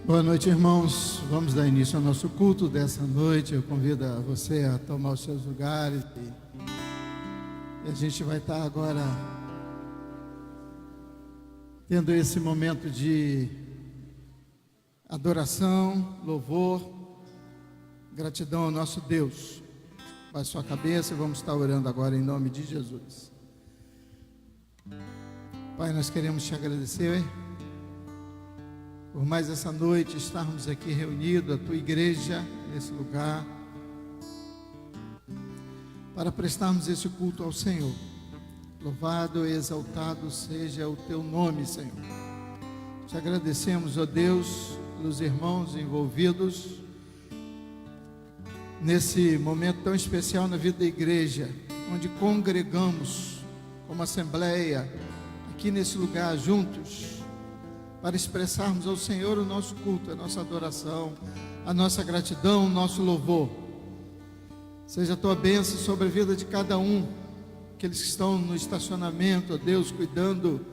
Boa noite, irmãos. Vamos dar início ao nosso culto dessa noite. Eu convido a você a tomar os seus lugares e a gente vai estar agora tendo esse momento de adoração, louvor, gratidão ao nosso Deus. Baixe sua cabeça e vamos estar orando agora em nome de Jesus. Pai, nós queremos te agradecer por mais essa noite estarmos aqui reunidos, a tua igreja, nesse lugar, para prestarmos esse culto ao Senhor. Louvado e exaltado seja o teu nome, Senhor. Te agradecemos, ó Deus, pelos irmãos envolvidos nesse momento tão especial na vida da igreja, onde congregamos como assembleia, aqui nesse lugar juntos, para expressarmos ao Senhor o nosso culto, a nossa adoração, a nossa gratidão, o nosso louvor. Seja a tua bênção sobre a vida de cada um, aqueles que estão no estacionamento, ó Deus, cuidando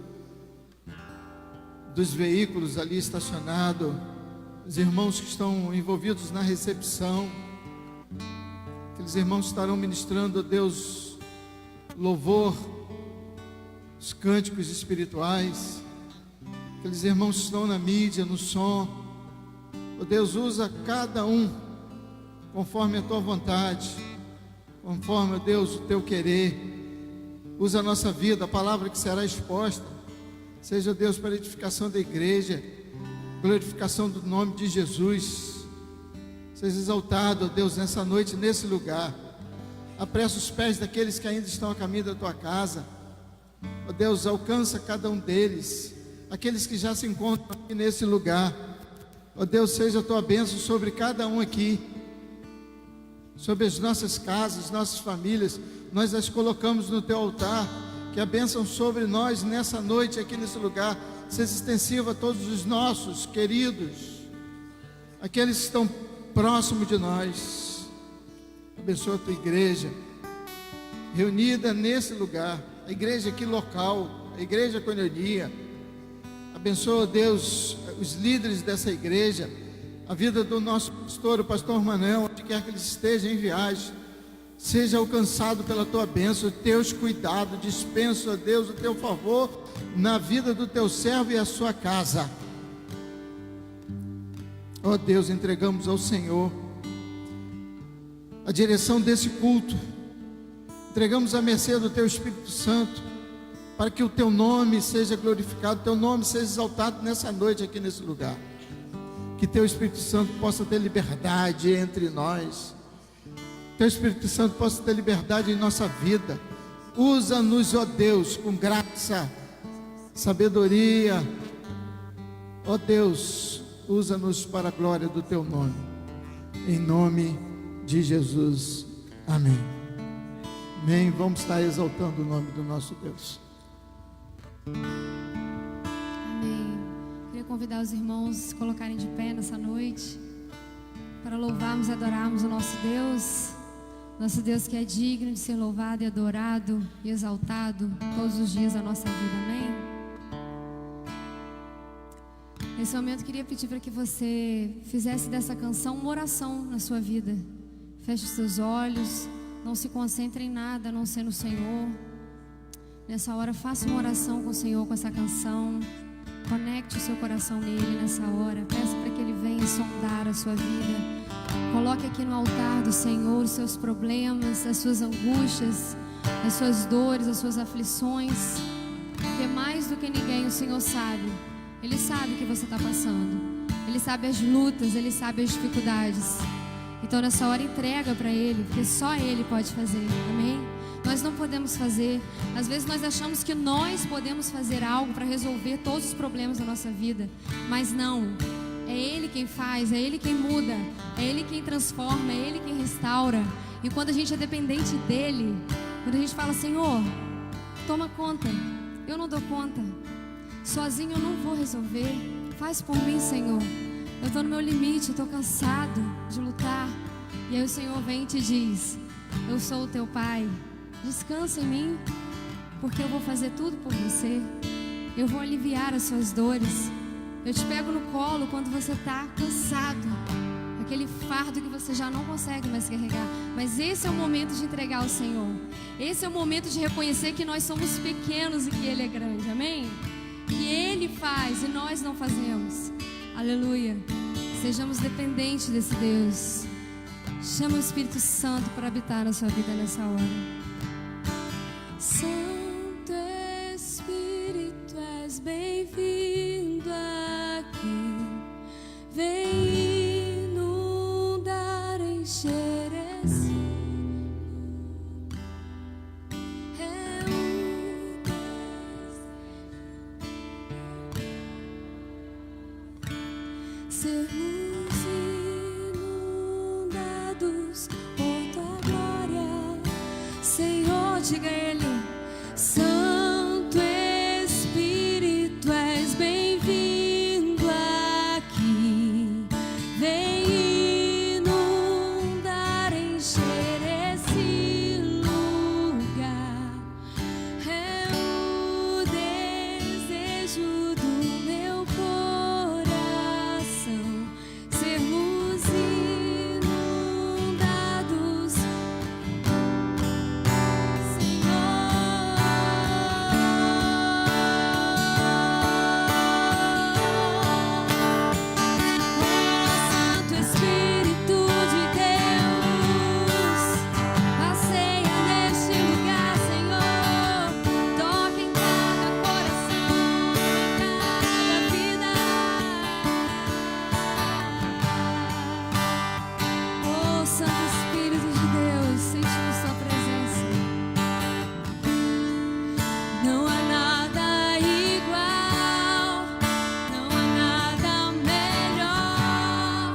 dos veículos ali estacionados, os irmãos que estão envolvidos na recepção, aqueles irmãos que estarão ministrando, ó Deus, louvor, os cânticos espirituais, aqueles irmãos que estão na mídia, no som. Oh Deus, usa cada um conforme a tua vontade, conforme, oh Deus, o teu querer. Usa a nossa vida, a palavra que será exposta, seja, Deus, para a edificação da igreja, glorificação do nome de Jesus. Seja exaltado, oh Deus, nessa noite, nesse lugar. Apressa os pés daqueles que ainda estão a caminho da tua casa. Oh Deus, alcança cada um deles, aqueles que já se encontram aqui nesse lugar. Ó Deus, seja a tua bênção sobre cada um aqui, sobre as nossas casas, nossas famílias. Nós as colocamos no teu altar. Que a bênção sobre nós nessa noite aqui nesse lugar seja extensiva a todos os nossos queridos, aqueles que estão próximos de nós. Abençoa a tua igreja reunida nesse lugar, a igreja aqui local, a igreja Koinonia. Abençoa, Deus, os líderes dessa igreja, a vida do nosso pastor, o pastor Manuel, onde quer que ele esteja em viagem, seja alcançado pela tua bênção, teus cuidados. Dispensa, ó Deus, o teu favor na vida do teu servo e a sua casa. Ó Deus, entregamos ao Senhor a direção desse culto, entregamos à mercê do teu Espírito Santo, para que o teu nome seja glorificado, o teu nome seja exaltado nessa noite aqui nesse lugar. Que teu Espírito Santo possa ter liberdade entre nós, teu Espírito Santo possa ter liberdade em nossa vida. Usa-nos, ó Deus, com graça, sabedoria. Ó Deus, usa-nos para a glória do teu nome, em nome de Jesus, amém. Amém. Vamos estar exaltando o nome do nosso Deus. Amém. Queria convidar os irmãos a se colocarem de pé nessa noite, para louvarmos e adorarmos o nosso Deus que é digno de ser louvado e adorado e exaltado todos os dias da nossa vida, amém? Nesse momento queria pedir para que você fizesse dessa canção uma oração na sua vida. Feche os seus olhos, não se concentre em nada a não ser no Senhor. Nessa hora, faça uma oração com o Senhor com essa canção. Conecte o seu coração nele nessa hora. Peça para que Ele venha sondar a sua vida. Coloque aqui no altar do Senhor os seus problemas, as suas angústias, as suas dores, as suas aflições. Porque mais do que ninguém o Senhor sabe. Ele sabe o que você está passando. Ele sabe as lutas, Ele sabe as dificuldades. Então nessa hora entrega para Ele, porque só Ele pode fazer, amém? Nós não podemos fazer. Às vezes nós achamos que nós podemos fazer algo para resolver todos os problemas da nossa vida, mas não. É Ele quem faz, é Ele quem muda, é Ele quem transforma, é Ele quem restaura. E quando a gente é dependente dEle, quando a gente fala, Senhor, toma conta, eu não dou conta, sozinho eu não vou resolver, faz por mim, Senhor. Eu estou no meu limite, eu estou cansado de lutar. E aí o Senhor vem e te diz, eu sou o teu Pai, descansa em mim, porque eu vou fazer tudo por você. Eu vou aliviar as suas dores. Eu te pego no colo quando você está cansado, aquele fardo que você já não consegue mais carregar. Mas esse é o momento de entregar ao Senhor. Esse é o momento de reconhecer que nós somos pequenos e que Ele é grande, amém? Que Ele faz e nós não fazemos. Aleluia. Sejamos dependentes desse Deus. Chama o Espírito Santo para habitar na sua vida nessa hora. Santo Espírito, és bem-vindo aqui. Vem inundar, encher esse sermos inundados por tua glória, Senhor. Diga a Ele: Santo Espírito, és bem-vindo aqui. Vem inundar, encher esse lugar. É o desejo do meu coração sermos inundados, Santo Espírito de Deus, passeia neste lugar, Senhor. Toca em cada coração, em cada vida. Oh, Santo Espírito de Deus, sentimos Sua presença. Não há nada igual, não há nada melhor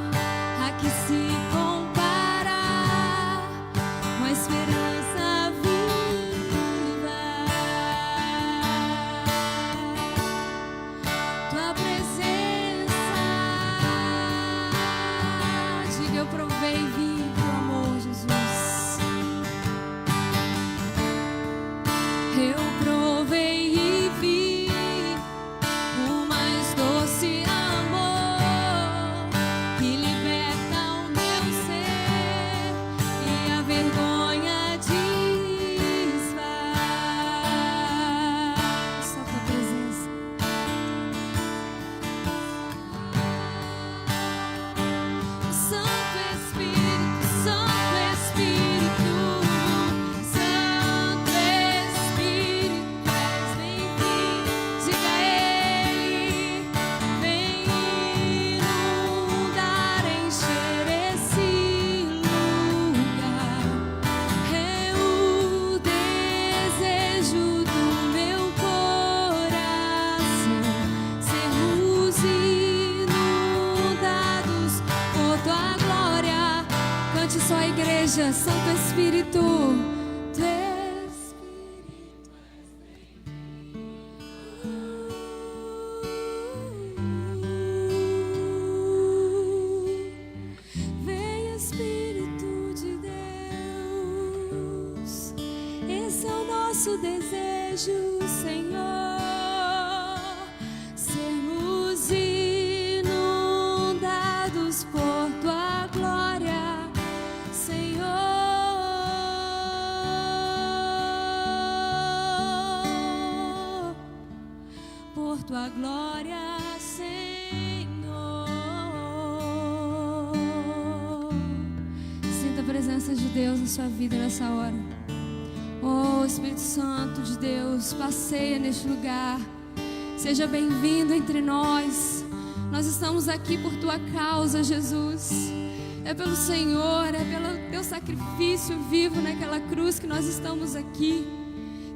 a que se comparar com a esperança viva. Tua presença, diga: eu provei e vi teu amor, Jesus. Eu provei e vi o mais doce amor que liberta o meu ser e a vergonha desfaz. Só tua presença. Santo Espírito, Santo Espírito, Santo Espírito, és bem-vindo. Diga a Ele: vem inundar, encher esse lugar. É o desejo do meu coração sermos inundados por tua glória. Cante só a igreja: Santo Espírito, teu Espírito vem, Espírito de Deus. Esse é o nosso desejo, Senhor, sermos inundados por tua glória, Senhor. Por tua glória, Senhor. Sinta a presença de Deus na sua vida nessa hora. Oh, Espírito Santo de Deus, passeia neste lugar. Seja bem-vindo entre nós. Nós estamos aqui por tua causa, Jesus. É pelo Senhor, é pelo teu sacrifício vivo naquela cruz que nós estamos aqui.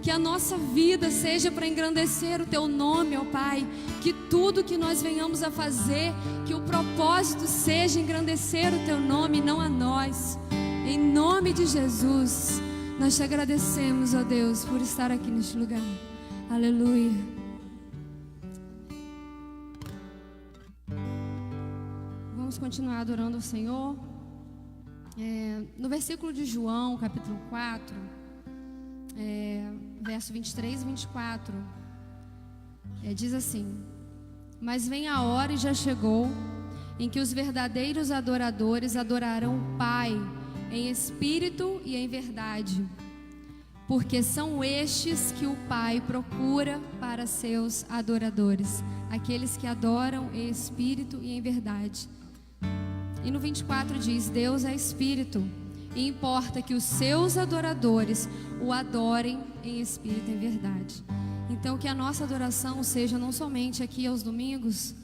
Que a nossa vida seja para engrandecer o teu nome, ó Pai. Que tudo que nós venhamos a fazer, que o propósito seja engrandecer o teu nome, não a nós. Em nome de Jesus, nós te agradecemos, ó Deus, por estar aqui neste lugar. Aleluia. Vamos continuar adorando o Senhor. No versículo de João, capítulo 4, verso 23 e 24, diz assim: Mas vem a hora e já chegou em que os verdadeiros adoradores adorarão o Pai em espírito e em verdade, porque são estes que o Pai procura para seus adoradores, aqueles que adoram em espírito e em verdade. E no 24 diz: Deus é espírito, e importa que os seus adoradores o adorem em espírito e em verdade. Então que a nossa adoração seja não somente aqui aos domingos,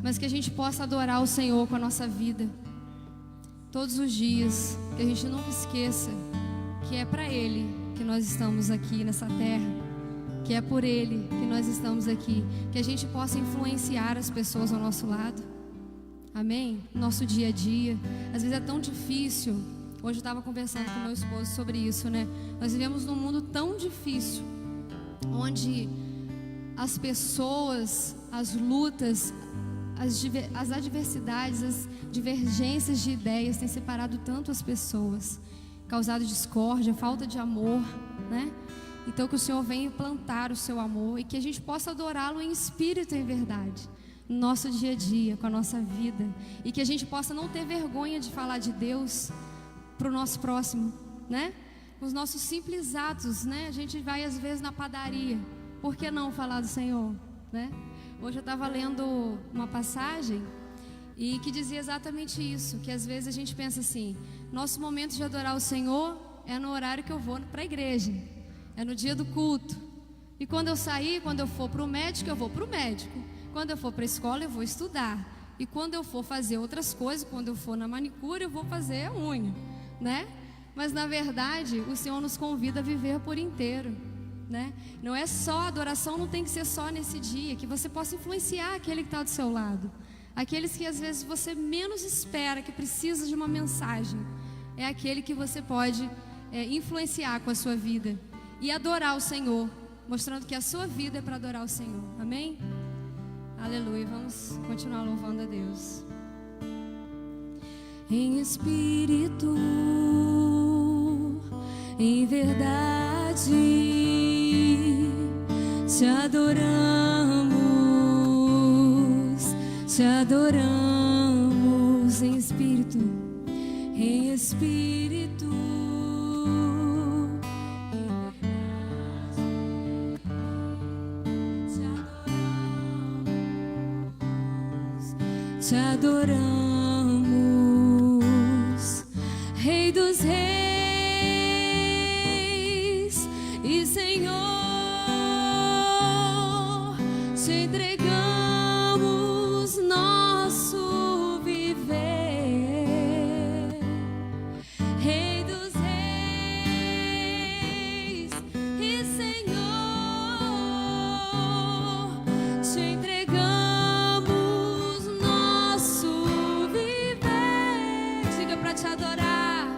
mas que a gente possa adorar o Senhor com a nossa vida todos os dias, que a gente nunca esqueça que é para Ele que nós estamos aqui nessa terra, que é por Ele que nós estamos aqui, que a gente possa influenciar as pessoas ao nosso lado, amém? Nosso dia a dia, às vezes é tão difícil. Hoje eu estava conversando com meu esposo sobre isso, né? Nós vivemos num mundo tão difícil, onde as pessoas, as lutas, as adversidades, as divergências de ideias têm separado tanto as pessoas, causado discórdia, falta de amor, né? Então que o Senhor venha plantar o seu amor e que a gente possa adorá-lo em espírito e em verdade, no nosso dia a dia, com a nossa vida, e que a gente possa não ter vergonha de falar de Deus para o nosso próximo, né? Os nossos simples atos, né? A gente vai às vezes na padaria, por que não falar do Senhor, né? Hoje eu estava lendo uma passagem e que dizia exatamente isso, que às vezes a gente pensa assim: nosso momento de adorar o Senhor é no horário que eu vou para a igreja, é no dia do culto. E quando eu sair, quando eu for para o médico, eu vou para o médico. Quando eu for para a escola, eu vou estudar. E quando eu for fazer outras coisas, quando eu for na manicure, eu vou fazer a unha, né? Mas na verdade, o Senhor nos convida a viver por inteiro, né? Não é só adoração, não tem que ser só nesse dia, que você possa influenciar aquele que está do seu lado, aqueles que às vezes você menos espera, que precisa de uma mensagem, é aquele que você pode influenciar com a sua vida e adorar o Senhor, mostrando que a sua vida é para adorar o Senhor, amém? Aleluia, vamos continuar louvando a Deus. Em espírito, em verdade, te adoramos em espírito, em espírito, em verdade, te adoramos, Rei dos Reis e Senhor, te entregamos nosso viver, Rei dos Reis e Senhor, te entregamos nosso viver. Diga para te adorar.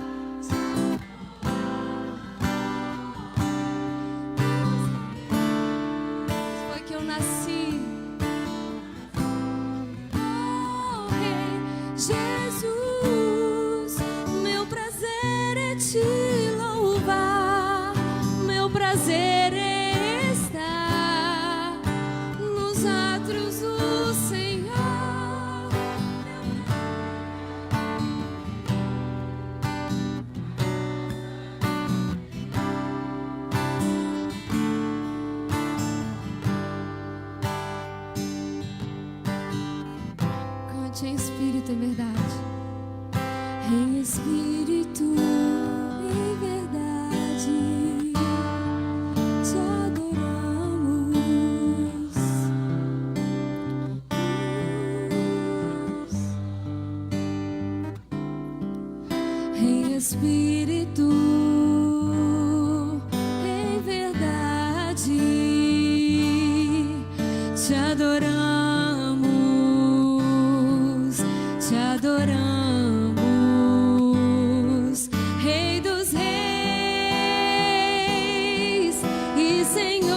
Foi que eu nasci. Oh, Rei Jesus, meu prazer é te louvar, meu prazer é estar nos átrios do Senhor. Cante em espírito e verdade, em espírito e verdade, te adoramos. Em espírito, em verdade, te adoramos, te adoramos, Rei dos Reis e Senhor,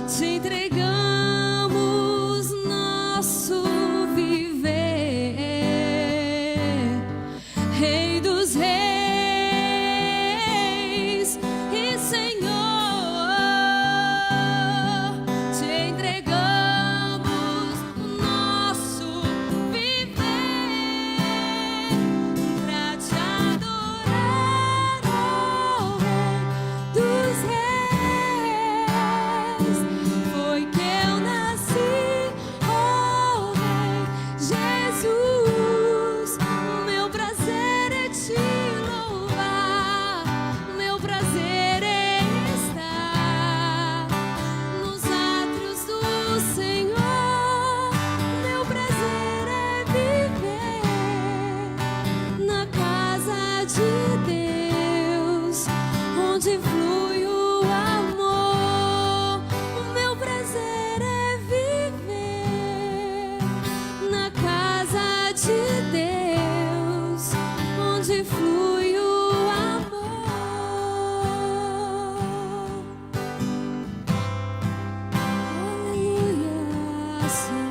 te entregamos nosso viver, Rei dos Reis e Senhor, te entregamos Senhor.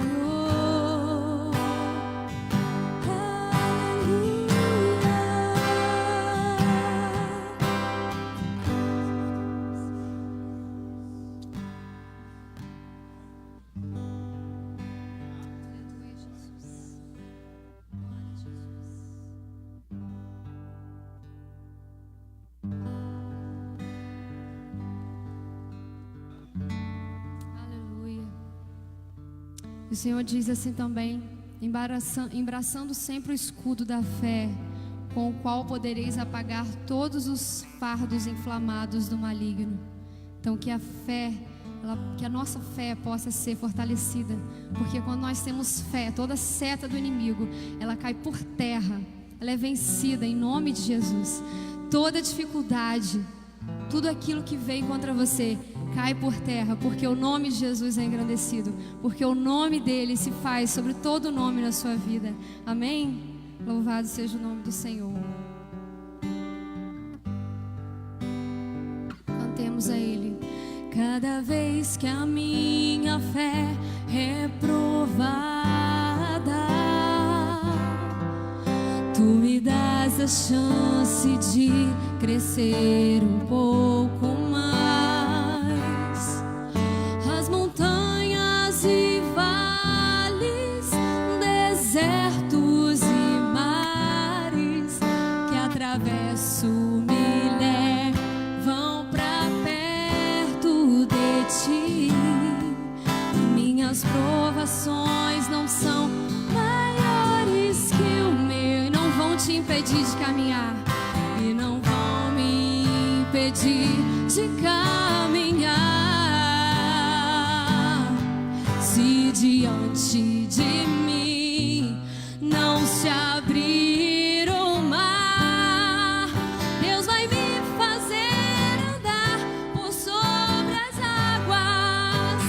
O Senhor diz assim também: embraçando sempre o escudo da fé, com o qual podereis apagar todos os fardos inflamados do maligno. Então que a fé, que a nossa fé possa ser fortalecida, porque quando nós temos fé, toda seta do inimigo, ela cai por terra, ela é vencida em nome de Jesus. Toda dificuldade, tudo aquilo que vem contra você, cai por terra, porque o nome de Jesus é engrandecido, porque o nome dele se faz sobre todo nome na sua vida. Amém? Louvado seja o nome do Senhor. Cantemos a ele. Cada vez que a minha fé é provada, tu me dás a chance de crescer um pouco mais. As montanhas e vales, desertos e mares que atravesso me levam pra perto de ti. Minhas provações não são maiores que o meu, e não vão te impedir de caminhar, e não vão me impedir de caminhar. Se diante de mim não se abrir o mar, Deus vai me fazer andar por sobre as águas,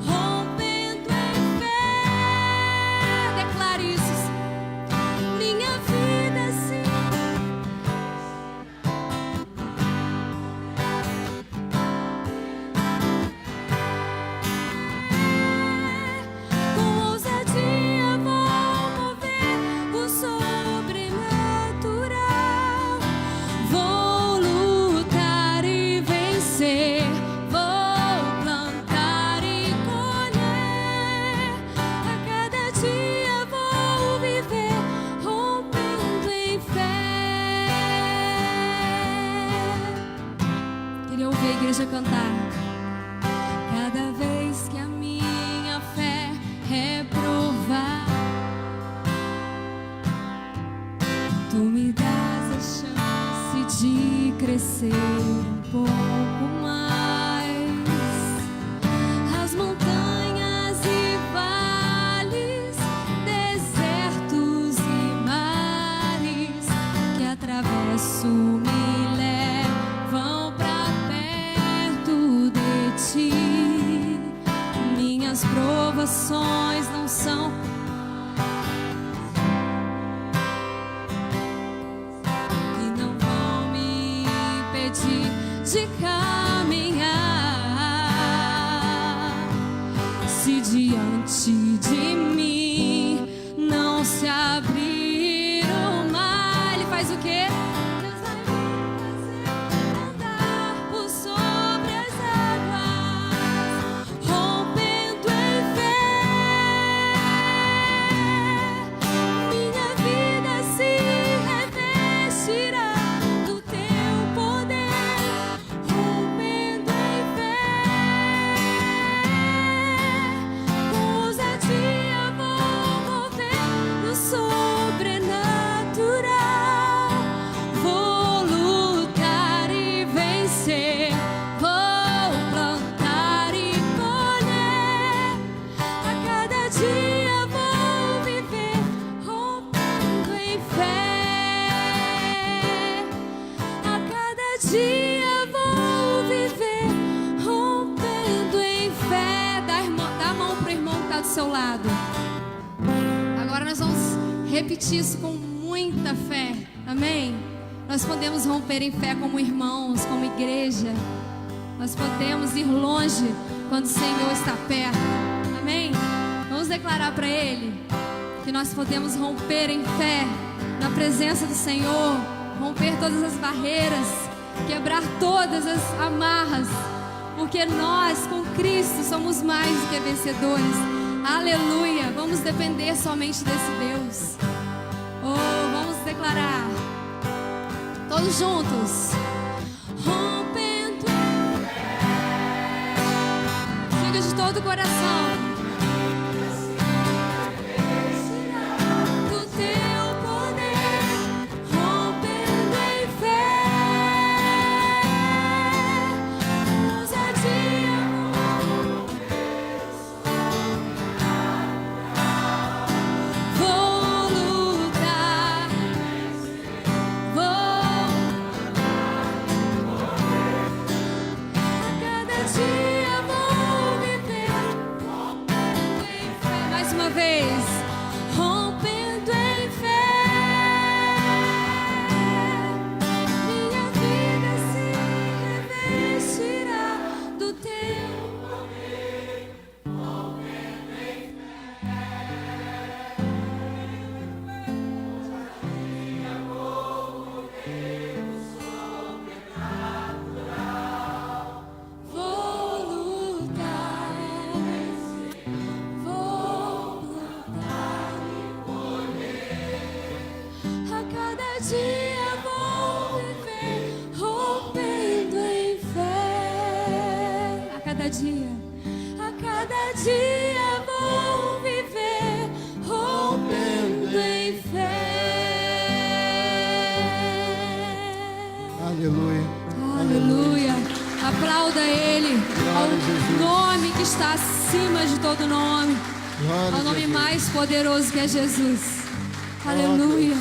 rompendo em fé. Declare isso. Minha vida assim com ousadia vou mover o sobrenatural. Vou lutar e vencer, vou plantar e colher. A cada dia vou viver rompendo em fé. Queria ouvir a igreja cantar. Cada vez que a minha fé é provada, tu me dás a chance de crescer um pouco mais. As montanhas e vales, desertos e mares que atravesso me levam pra perto de ti. Minhas provações não são e não vão me impedir de caminhar. Se diante de mim não se abrir o mar, ele faz o quê? Deus vai me fazer andar por sobre as águas, rompendo em fé. Minha vida se revestirá do teu poder, rompendo em fé. Com ousadia vou mover no sobrenatural. Vou lutar e vencer, vou plantar e colher. A cada dia vou viver rompendo em fé. A cada dia vou viver rompendo em fé. Dá a mão pro irmão que está do seu lado. Agora nós vamos repetir isso com muita fé. Amém? Nós podemos romper em fé como irmãos, como igreja. Nós podemos ir longe quando o Senhor está perto. Amém? declarar para Ele que nós podemos romper em fé na presença do Senhor, romper todas as barreiras, quebrar todas as amarras, porque nós com Cristo somos mais do que vencedores. Aleluia! Vamos depender somente desse Deus. Oh, vamos declarar todos juntos. Rompendo, diga de todo o coração. Poderoso que é Jesus. Aleluia.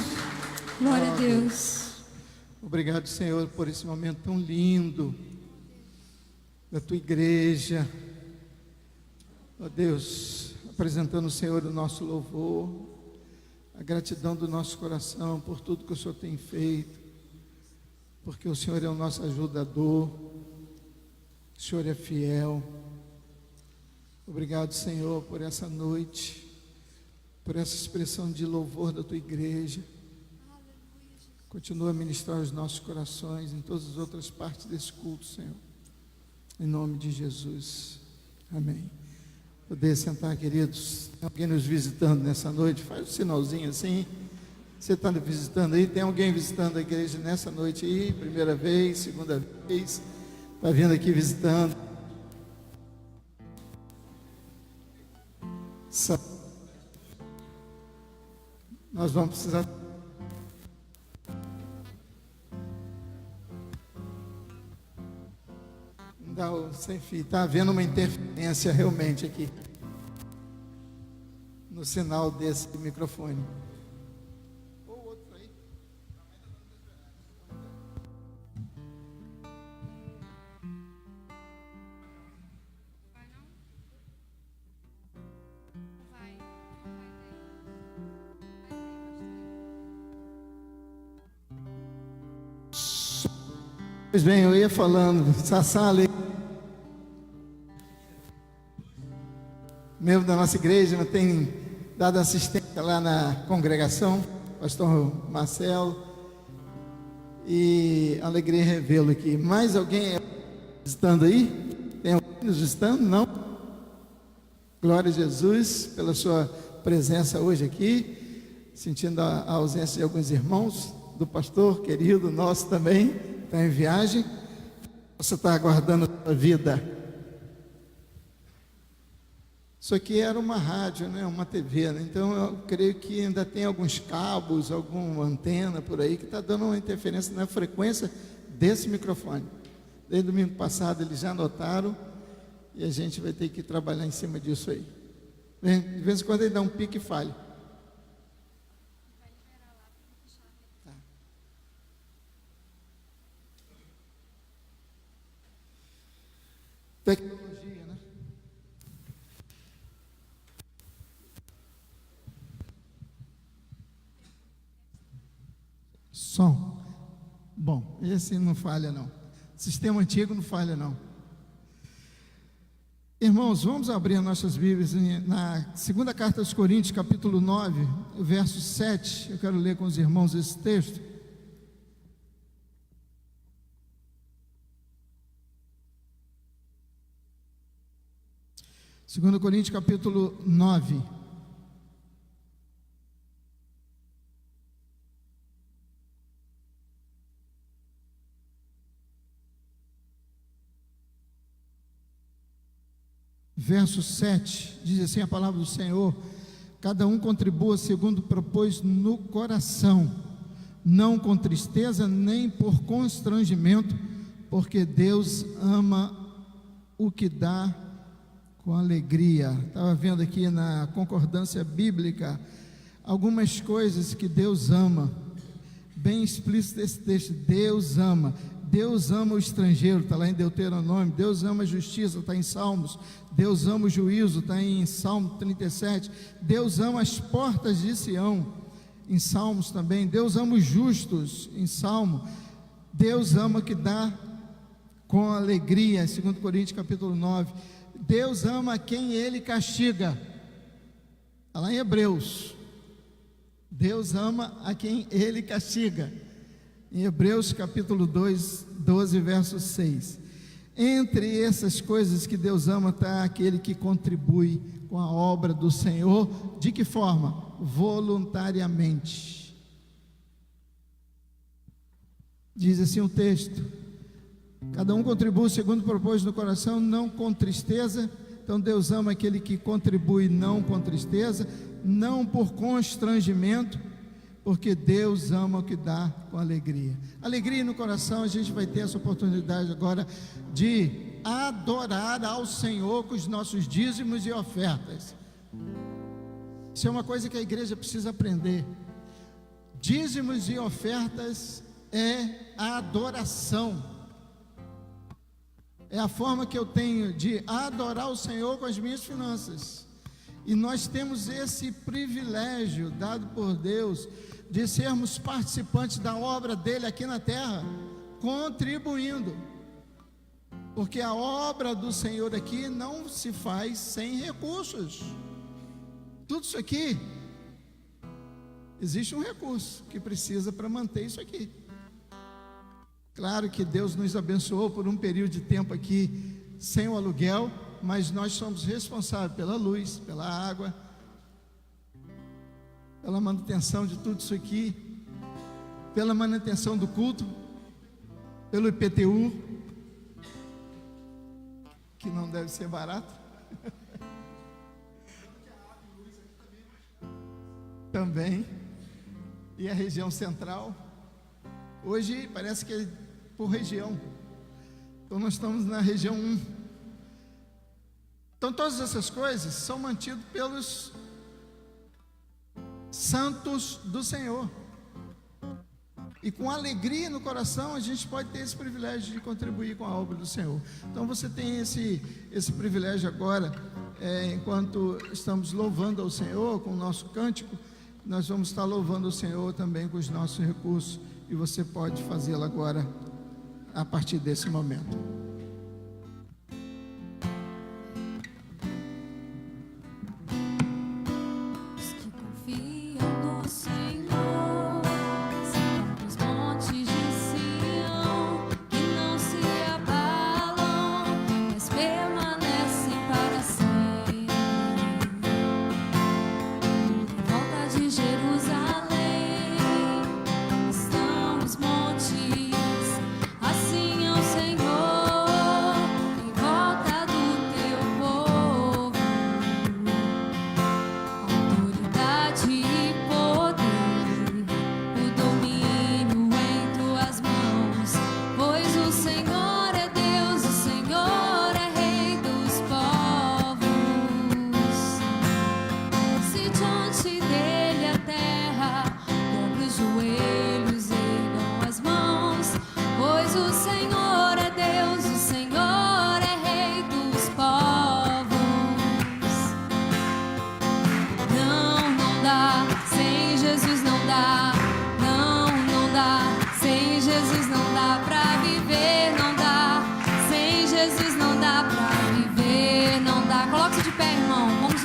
Glória a Deus. Obrigado, Senhor, por esse momento tão lindo da tua igreja. Ó Deus, apresentando o Senhor o nosso louvor, a gratidão do nosso coração por tudo que o Senhor tem feito, porque o Senhor é o nosso ajudador, o Senhor é fiel. Obrigado, Senhor, por essa noite, por essa expressão de louvor da tua igreja. Continua a ministrar os nossos corações em todas as outras partes desse culto, Senhor. Em nome de Jesus. Amém. Poder sentar, queridos. Tem alguém nos visitando nessa noite? Faz um sinalzinho assim. Você está visitando aí? Tem alguém visitando a igreja nessa noite aí? Primeira vez, segunda vez? Está vindo aqui visitando? Nós vamos precisar dar o sem fio. Está havendo uma interferência realmente aqui no sinal desse microfone. Ou outro aí. Pois bem, eu ia falando, essa sala aí, membro da nossa igreja, não tem dado assistência lá na congregação, pastor Marcelo, e alegria revê-lo aqui. Mais alguém visitando aí? Tem alguém nos visitando? Não? Glória a Jesus pela sua presença hoje aqui, sentindo a ausência de alguns irmãos, do pastor querido nosso também. Está em viagem, você está aguardando a sua vida. Isso aqui era uma rádio, né? Uma TV, né? Então eu creio que ainda tem alguns cabos, alguma antena por aí que está dando uma interferência na frequência desse microfone. Desde domingo passado eles já notaram e a gente vai ter que trabalhar em cima disso aí. De vez em quando ele dá um pique e falha. Tecnologia, né? Som. Bom, esse não falha não. Sistema antigo não falha não. Irmãos, vamos abrir as nossas Bíblias na segunda carta aos Coríntios, capítulo 9, verso 7. Eu quero ler com os irmãos esse texto. Segundo Coríntios, capítulo 9. Verso 7, diz assim a palavra do Senhor: cada um contribua segundo propôs no coração, não com tristeza nem por constrangimento, porque Deus ama o que dá com alegria. Estava vendo aqui na concordância bíblica algumas coisas que Deus ama, bem explícito esse texto. Deus ama o estrangeiro, está lá em Deuteronômio. Deus ama a justiça, está em Salmos. Deus ama o juízo, está em Salmo 37. Deus ama as portas de Sião, em Salmos também. Deus ama os justos, em Salmo. Deus ama que dá com alegria, 2 Coríntios capítulo 9. Deus ama quem Ele castiga, está lá em Hebreus. Deus ama a quem Ele castiga, em Hebreus capítulo 2, 12, verso 6. Entre essas coisas que Deus ama está aquele que contribui com a obra do Senhor. De que forma? Voluntariamente. Diz assim o texto: cada um contribui segundo propôs no coração, não com tristeza. Então Deus ama aquele que contribui não com tristeza, não por constrangimento, porque Deus ama o que dá com alegria. Alegria no coração. A gente vai ter essa oportunidade agora de adorar ao Senhor com os nossos dízimos e ofertas. Isso é uma coisa que a igreja precisa aprender. Dízimos e ofertas é a adoração. É a forma que eu tenho de adorar o Senhor com as minhas finanças. E nós temos esse privilégio dado por Deus de sermos participantes da obra dele aqui na terra, contribuindo, porque a obra do Senhor aqui não se faz sem recursos. Tudo isso aqui, existe um recurso que precisa para manter isso aqui. Claro que Deus nos abençoou por um período de tempo aqui sem o aluguel, mas nós somos responsáveis pela luz, pela água, pela manutenção de tudo isso aqui, pela manutenção do culto, pelo IPTU, que não deve ser barato. Também. E a região central. Hoje parece que é por região. Então nós estamos na região 1. Então todas essas coisas são mantidas pelos santos do Senhor. E com alegria no coração a gente pode ter esse privilégio de contribuir com a obra do Senhor. Então você tem esse privilégio agora, enquanto estamos louvando ao Senhor com o nosso cântico, nós vamos estar louvando o Senhor também com os nossos recursos. E você pode fazê-lo agora, a partir desse momento. Assim ao Senhor.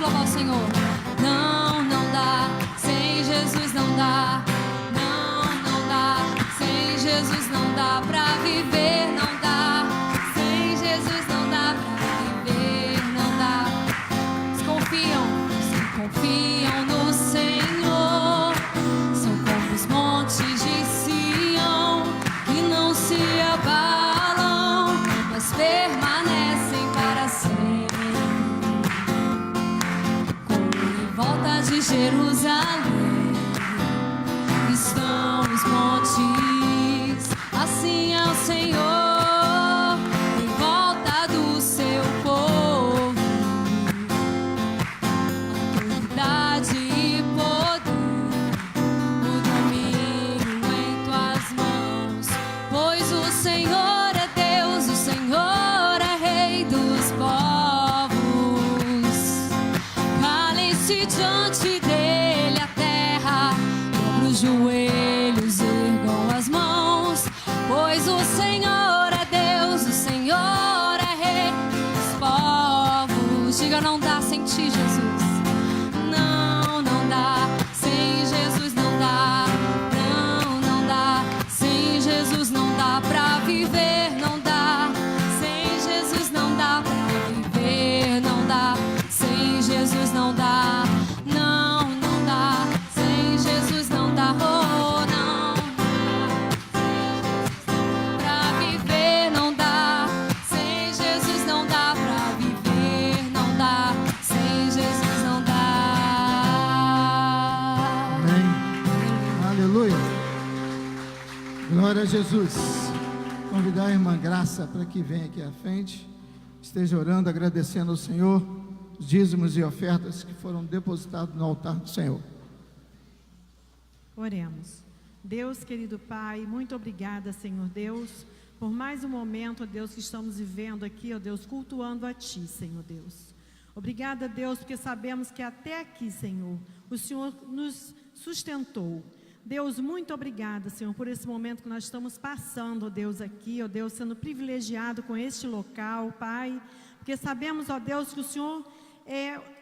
louvar o Senhor. Não, não dá, sem Jesus não dá. Não, não dá, sem Jesus não dá pra viver, não dá. Sem Jesus não dá pra viver, não dá. Se confiam no Senhor, são como os montes de Sião, que não se abalam, mas permanecem para sempre. Como em volta de Jerusalém estão os montes, assim é o Senhor em volta do seu povo. Autoridade e poder, o domínio em tuas mãos, pois o Senhor é Deus, o Senhor é Rei dos povos. Calem-se diante dele a terra, dobra os joelhos, ergam as mãos, pois o Senhor é Deus, o Senhor é Rei dos povos. Diga, não dá sem ti, Jesus. Não, não dá, sem Jesus não dá. Não, não dá, sem Jesus não dá pra viver, não dá. Sem Jesus não dá pra viver, não dá. Sem Jesus não dá. Não, não dá, sem Jesus não dá. Oh, não. Pra viver não dá. Sem Jesus não dá pra viver, não dá. Sem Jesus não dá. Amém. Aleluia. Glória a Jesus. Convidar a irmã Graça para que venha aqui à frente, esteja orando, agradecendo ao Senhor os dízimos e ofertas que foram depositados no altar do Senhor. Oremos. Deus, querido Pai, muito obrigada, Senhor Deus, por mais um momento, ó Deus, que estamos vivendo aqui, ó Deus, cultuando a Ti, Senhor Deus. Obrigada, Deus, porque sabemos que até aqui, Senhor, o Senhor nos sustentou. Deus, muito obrigada, Senhor, por esse momento que nós estamos passando, ó Deus, aqui, ó Deus, sendo privilegiado com este local, Pai, porque sabemos, ó Deus, que o Senhor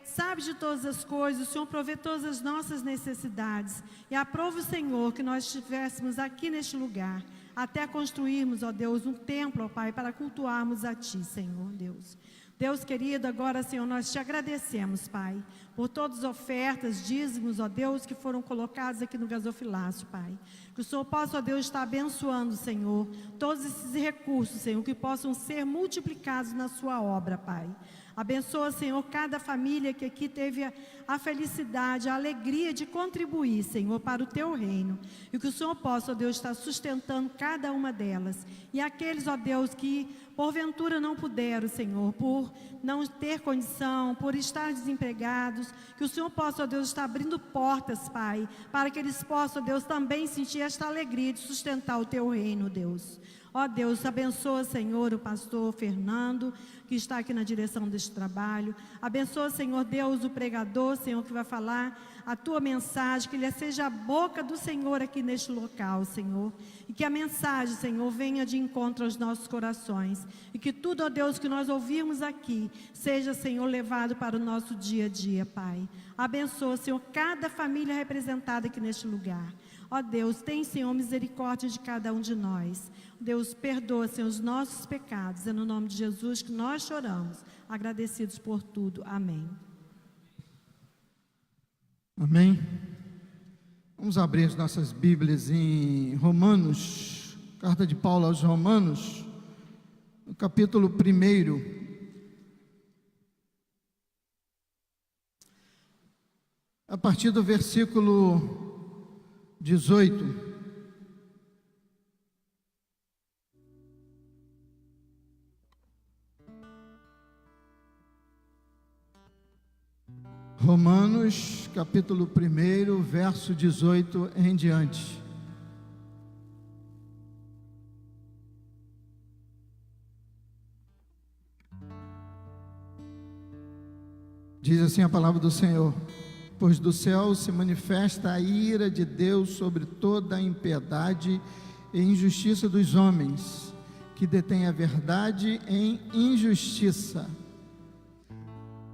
sabe de todas as coisas, o Senhor provê todas as nossas necessidades, e aprova o Senhor que nós estivéssemos aqui neste lugar, até construirmos, ó Deus, um templo, ó Pai, para cultuarmos a Ti, Senhor Deus. Deus querido, agora, Senhor, nós te agradecemos, Pai, por todas as ofertas, dízimos, ó Deus, que foram colocados aqui no gasofilácio, Pai. Que o Senhor possa, ó Deus, estar abençoando, Senhor, todos esses recursos, Senhor, que possam ser multiplicados na sua obra, Pai. Abençoa, Senhor, cada família que aqui teve a felicidade, a alegria de contribuir, Senhor, para o Teu reino. E que o Senhor possa, ó Deus, estar sustentando cada uma delas. E aqueles, ó Deus, que porventura não puderam, Senhor, por não ter condição, por estar desempregados, que o Senhor possa, ó Deus, estar abrindo portas, Pai, para que eles possam, ó Deus, também sentir esta alegria de sustentar o Teu reino, Deus. Ó Deus, abençoa, Senhor, o pastor Fernando, que está aqui na direção deste trabalho. Abençoa, Senhor Deus, o pregador, Senhor, que vai falar a Tua mensagem, que ele seja a boca do Senhor aqui neste local, Senhor. E que a mensagem, Senhor, venha de encontro aos nossos corações. E que tudo, ó Deus, que nós ouvirmos aqui, seja, Senhor, levado para o nosso dia a dia, Pai. Abençoa, Senhor, cada família representada aqui neste lugar. Ó Deus, tem, Senhor, misericórdia de cada um de nós. Deus, perdoa, Senhor, os nossos pecados. É no nome de Jesus que nós choramos, agradecidos por tudo. Amém. Amém. Vamos abrir as nossas Bíblias em Romanos, carta de Paulo aos Romanos, no capítulo 1. A partir do versículo 18. Romanos, capítulo 1, verso 18 em diante. Diz assim a palavra do Senhor: pois do céu se manifesta a ira de Deus sobre toda a impiedade e injustiça dos homens, que detêm a verdade em injustiça.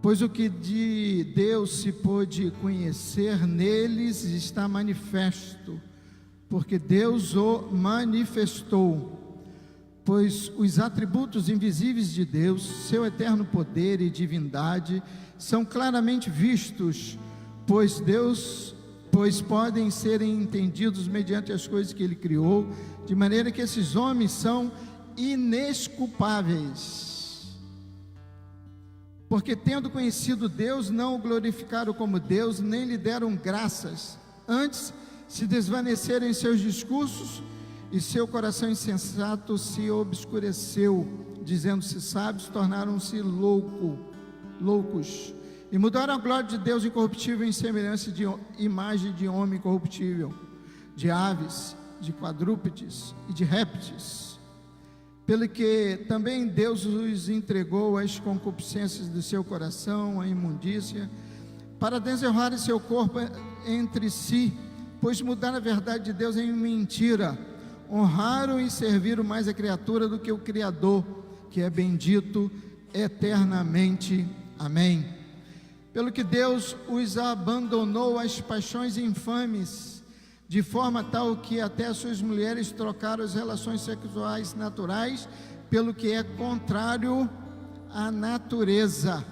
Pois o que de Deus se pôde conhecer neles está manifesto, porque Deus o manifestou. Pois os atributos invisíveis de Deus, seu eterno poder e divindade, são claramente vistos, pois podem serem entendidos mediante as coisas que Ele criou, de maneira que esses homens são inesculpáveis. Porque tendo conhecido Deus, não o glorificaram como Deus, nem lhe deram graças. Antes, se desvaneceram em seus discursos, e seu coração insensato se obscureceu, dizendo-se sábios, tornaram-se loucos. E mudaram a glória de Deus incorruptível em semelhança de imagem de homem corruptível, de aves, de quadrúpedes e de répteis. Pelo que também Deus os entregou às concupiscências do seu coração, à imundícia, para desonrarem seu corpo entre si, pois mudaram a verdade de Deus em mentira, honraram e serviram mais a criatura do que o Criador, que é bendito eternamente. Amém. Pelo que Deus os abandonou às paixões infames, de forma tal que até as suas mulheres trocaram as relações sexuais naturais pelo que é contrário à natureza.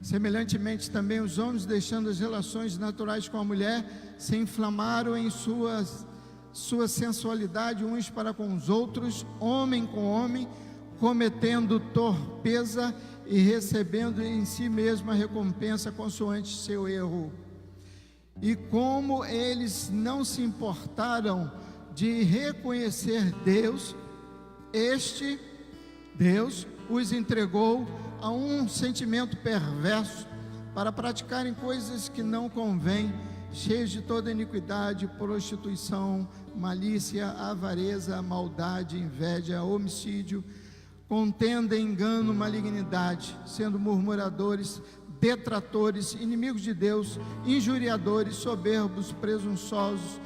Semelhantemente também os homens, deixando as relações naturais com a mulher, se inflamaram em sua sensualidade uns para com os outros, homem com homem, cometendo torpeza e recebendo em si mesmo a recompensa consoante seu erro. E como eles não se importaram de reconhecer Deus, Deus os entregou a um sentimento perverso para praticarem coisas que não convêm, cheios de toda iniquidade, prostituição, malícia, avareza, maldade, inveja, homicídio, contenda, engano, malignidade, sendo murmuradores, detratores, inimigos de Deus, injuriadores, soberbos, presunçosos,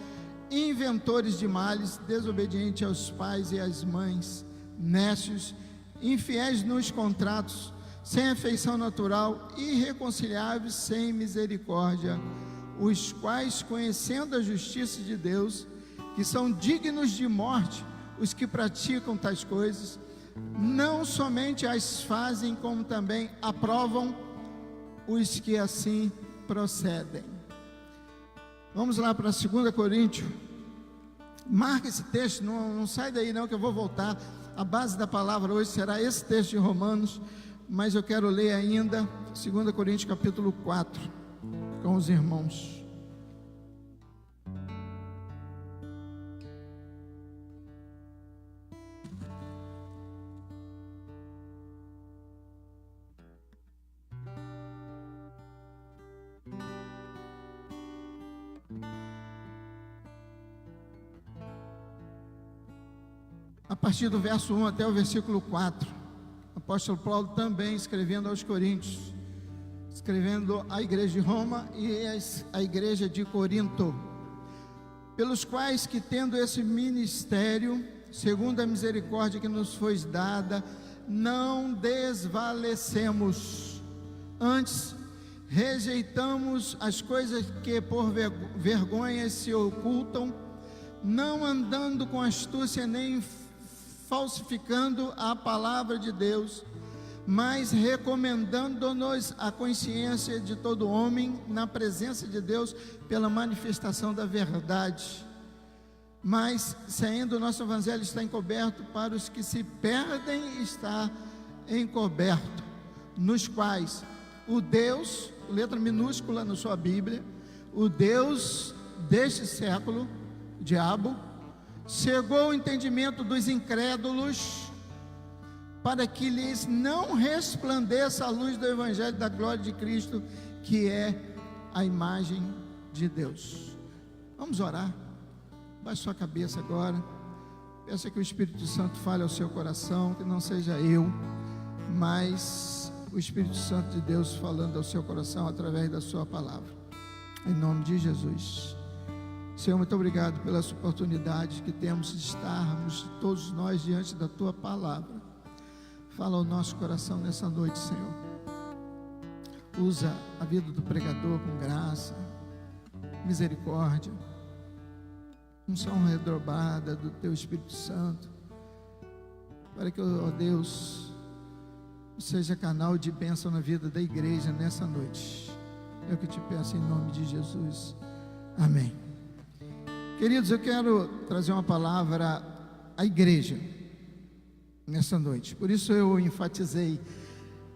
inventores de males, desobedientes aos pais e às mães, nécios, infiéis nos contratos, sem afeição natural, irreconciliáveis, sem misericórdia, os quais, conhecendo a justiça de Deus, que são dignos de morte os que praticam tais coisas, não somente as fazem, como também aprovam os que assim procedem. Vamos lá para 2 Coríntios. Marca esse texto, não sai daí não, que eu vou voltar. A base da palavra hoje será esse texto de Romanos, mas eu quero ler ainda 2 Coríntios capítulo 4 com os irmãos. A partir do verso 1 até o versículo 4, o apóstolo Paulo também escrevendo aos Coríntios, escrevendo à igreja de Roma e à igreja de Corinto, pelos quais que tendo esse ministério, segundo a misericórdia que nos foi dada, não desvalecemos, antes rejeitamos as coisas que por vergonha se ocultam, não andando com astúcia nem falsificando a palavra de Deus, mas recomendando-nos a consciência de todo homem na presença de Deus pela manifestação da verdade. Mas se ainda o nosso evangelho está encoberto, para os que se perdem está encoberto, nos quais o Deus, letra minúscula na sua Bíblia, o Deus deste século, o diabo, cegou o entendimento dos incrédulos, para que lhes não resplandeça a luz do evangelho da glória de Cristo, que é a imagem de Deus. Vamos orar. Baixe sua cabeça agora. Peça que o Espírito Santo fale ao seu coração, que não seja eu, mas o Espírito Santo de Deus falando ao seu coração através da sua palavra. Em nome de Jesus. Senhor, muito obrigado pela oportunidade que temos de estarmos todos nós diante da Tua palavra. Fala ao nosso coração nessa noite, Senhor. usa a vida do pregador com graça, misericórdia, unção redobrada do Teu Espírito Santo, para que, ó Deus, seja canal de bênção na vida da igreja nessa noite. É o que eu te peço em nome de Jesus. Amém. Queridos, eu quero trazer uma palavra à igreja nessa noite. Por isso eu enfatizei,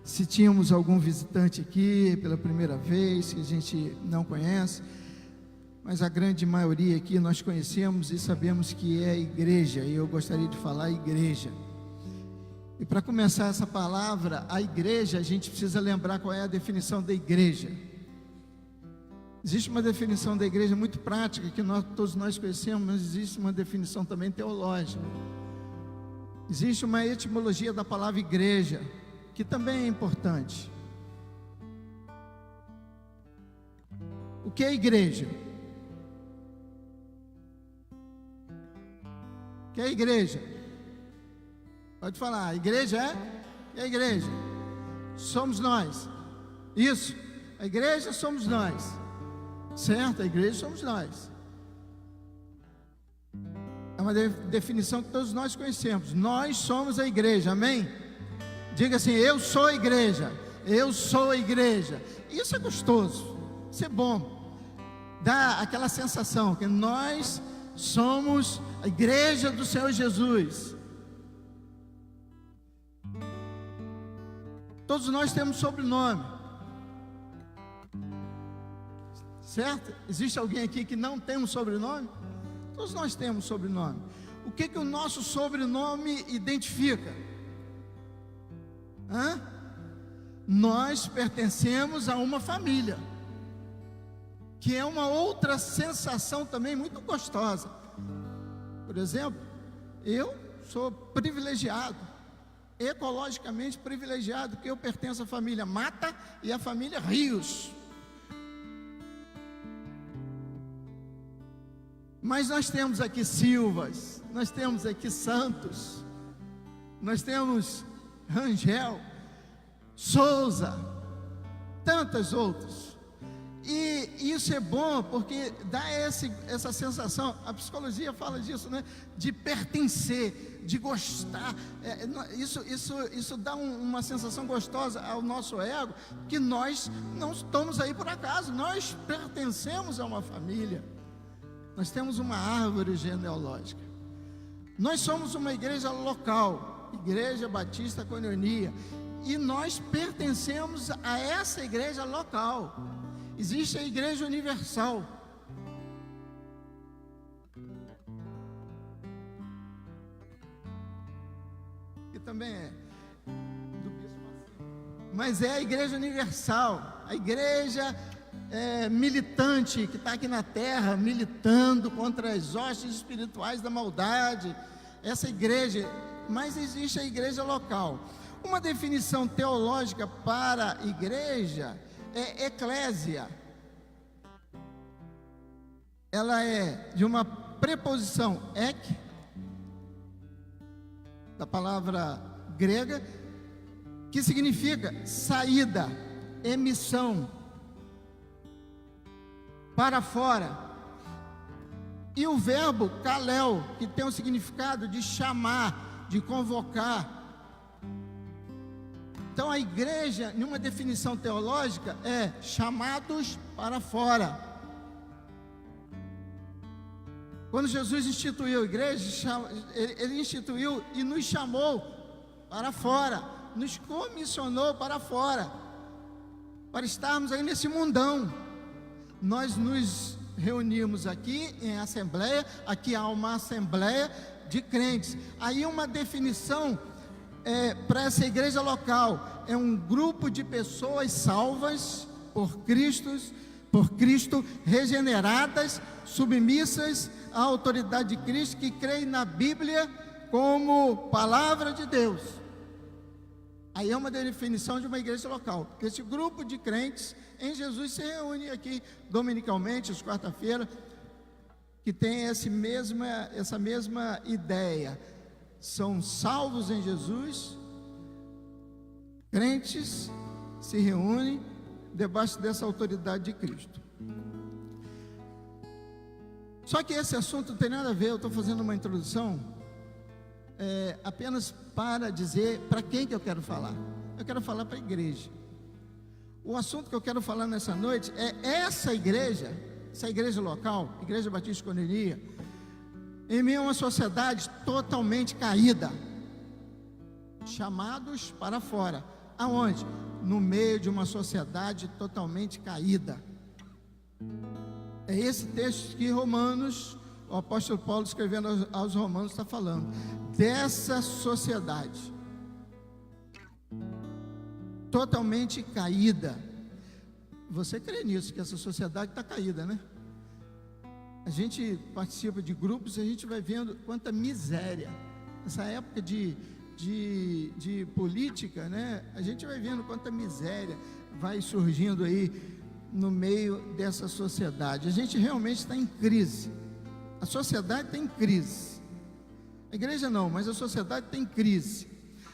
se tínhamos algum visitante aqui pela primeira vez, que a gente não conhece, mas a grande maioria aqui nós conhecemos e sabemos que é igreja, e eu gostaria de falar igreja. E para começar essa palavra, a igreja, a gente precisa lembrar qual é a definição da igreja. Existe uma definição da igreja muito prática, que todos nós conhecemos, mas existe uma definição também teológica. Existe uma etimologia da palavra igreja, que também é importante. O que é igreja? O que é igreja? Pode falar, a igreja é? O que é a igreja? Somos nós. Isso, a igreja somos nós. Certo? A igreja somos nós. É uma definição que todos nós conhecemos. Nós somos a igreja, amém? Diga assim, eu sou a igreja. Eu sou a igreja. Isso é gostoso, isso é bom. Dá aquela sensação que nós somos a igreja do Senhor Jesus. Todos nós temos sobrenome. Certo? Existe alguém aqui que não tem um sobrenome? Todos nós temos sobrenome. O que o nosso sobrenome identifica? Nós pertencemos a uma família, que é uma outra sensação também muito gostosa. Por exemplo, eu sou privilegiado, ecologicamente privilegiado, porque eu pertenço à família Mata e à família Rios. Mas nós temos aqui Silvas, nós temos aqui Santos, nós temos Rangel, Souza, tantas outras. E isso é bom porque dá essa sensação, a psicologia fala disso, né? De pertencer, de gostar. Isso dá uma sensação gostosa ao nosso ego, que nós não estamos aí por acaso, nós pertencemos a uma família. Nós temos uma árvore genealógica. Nós somos uma igreja local, Igreja Batista Koinonia, e nós pertencemos a essa igreja local. Existe a Igreja Universal. Que também é do bispo Marcinho. Mas é a Igreja Universal, a igreja militante, que está aqui na terra, militando contra as hostes espirituais da maldade, essa igreja. Mas existe a igreja local. Uma definição teológica para igreja é eclésia. Ela é de uma preposição ek, da palavra grega, que significa saída, emissão, para fora. E o verbo kalel, que tem o significado de chamar, de convocar. Então a igreja, numa definição teológica, é chamados para fora. Quando Jesus instituiu a igreja, Ele instituiu e nos chamou para fora, nos comissionou para fora, para estarmos aí nesse mundão. Nós nos reunimos aqui em assembleia, aqui há uma assembleia de crentes. Aí uma definição para essa igreja local, é um grupo de pessoas salvas por Cristo, regeneradas, submissas à autoridade de Cristo, que creem na Bíblia como palavra de Deus. Aí é uma definição de uma igreja local, que esse grupo de crentes em Jesus se reúne aqui dominicalmente, às quarta-feiras, que tem essa mesma ideia. São salvos em Jesus, crentes se reúnem debaixo dessa autoridade de Cristo. Só que esse assunto não tem nada a ver, eu estou fazendo uma introdução apenas para dizer para quem que eu quero falar. Eu quero falar para a igreja. O assunto que eu quero falar nessa noite é essa igreja local, Igreja Batista Cornelia, em meio a uma sociedade totalmente caída, chamados para fora. Aonde? No meio de uma sociedade totalmente caída. É esse texto que Romanos, o apóstolo Paulo escrevendo aos Romanos está falando, dessa sociedade totalmente caída. Você crê nisso, que essa sociedade está caída, né? A gente participa de grupos e a gente vai vendo quanta miséria. Nessa época de política, né? A gente vai vendo quanta miséria vai surgindo aí no meio dessa sociedade. A gente realmente está em crise. A sociedade está em crise. A igreja não, mas a sociedade está em crise.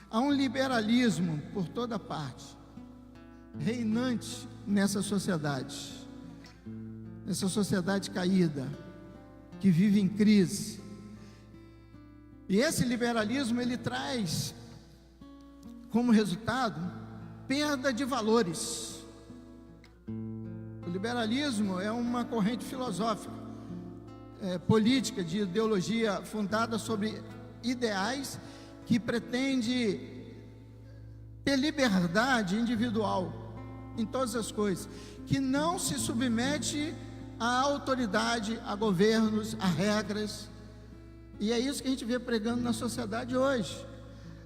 Há um liberalismo por toda parte, reinante nessa sociedade caída, que vive em crise. E esse liberalismo, ele traz como resultado perda de valores. O liberalismo é uma corrente filosófica, política, de ideologia fundada sobre ideais que pretende ter liberdade individual em todas as coisas, que não se submete à autoridade, a governos, a regras. E é isso que a gente vê pregando na sociedade hoje.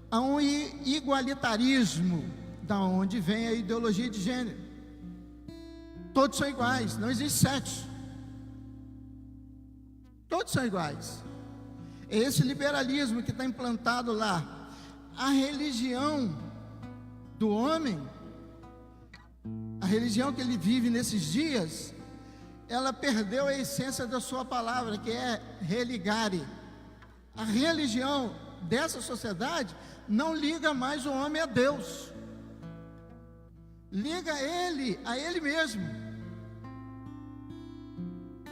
Há um igualitarismo, da onde vem a ideologia de gênero. Todos são iguais, não existe sexo. Todos são iguais. É esse liberalismo que está implantado lá. A religião do homem, a religião que ele vive nesses dias, ela perdeu a essência da sua palavra, que é religare. A religião dessa sociedade não liga mais o homem a Deus, liga ele a ele mesmo.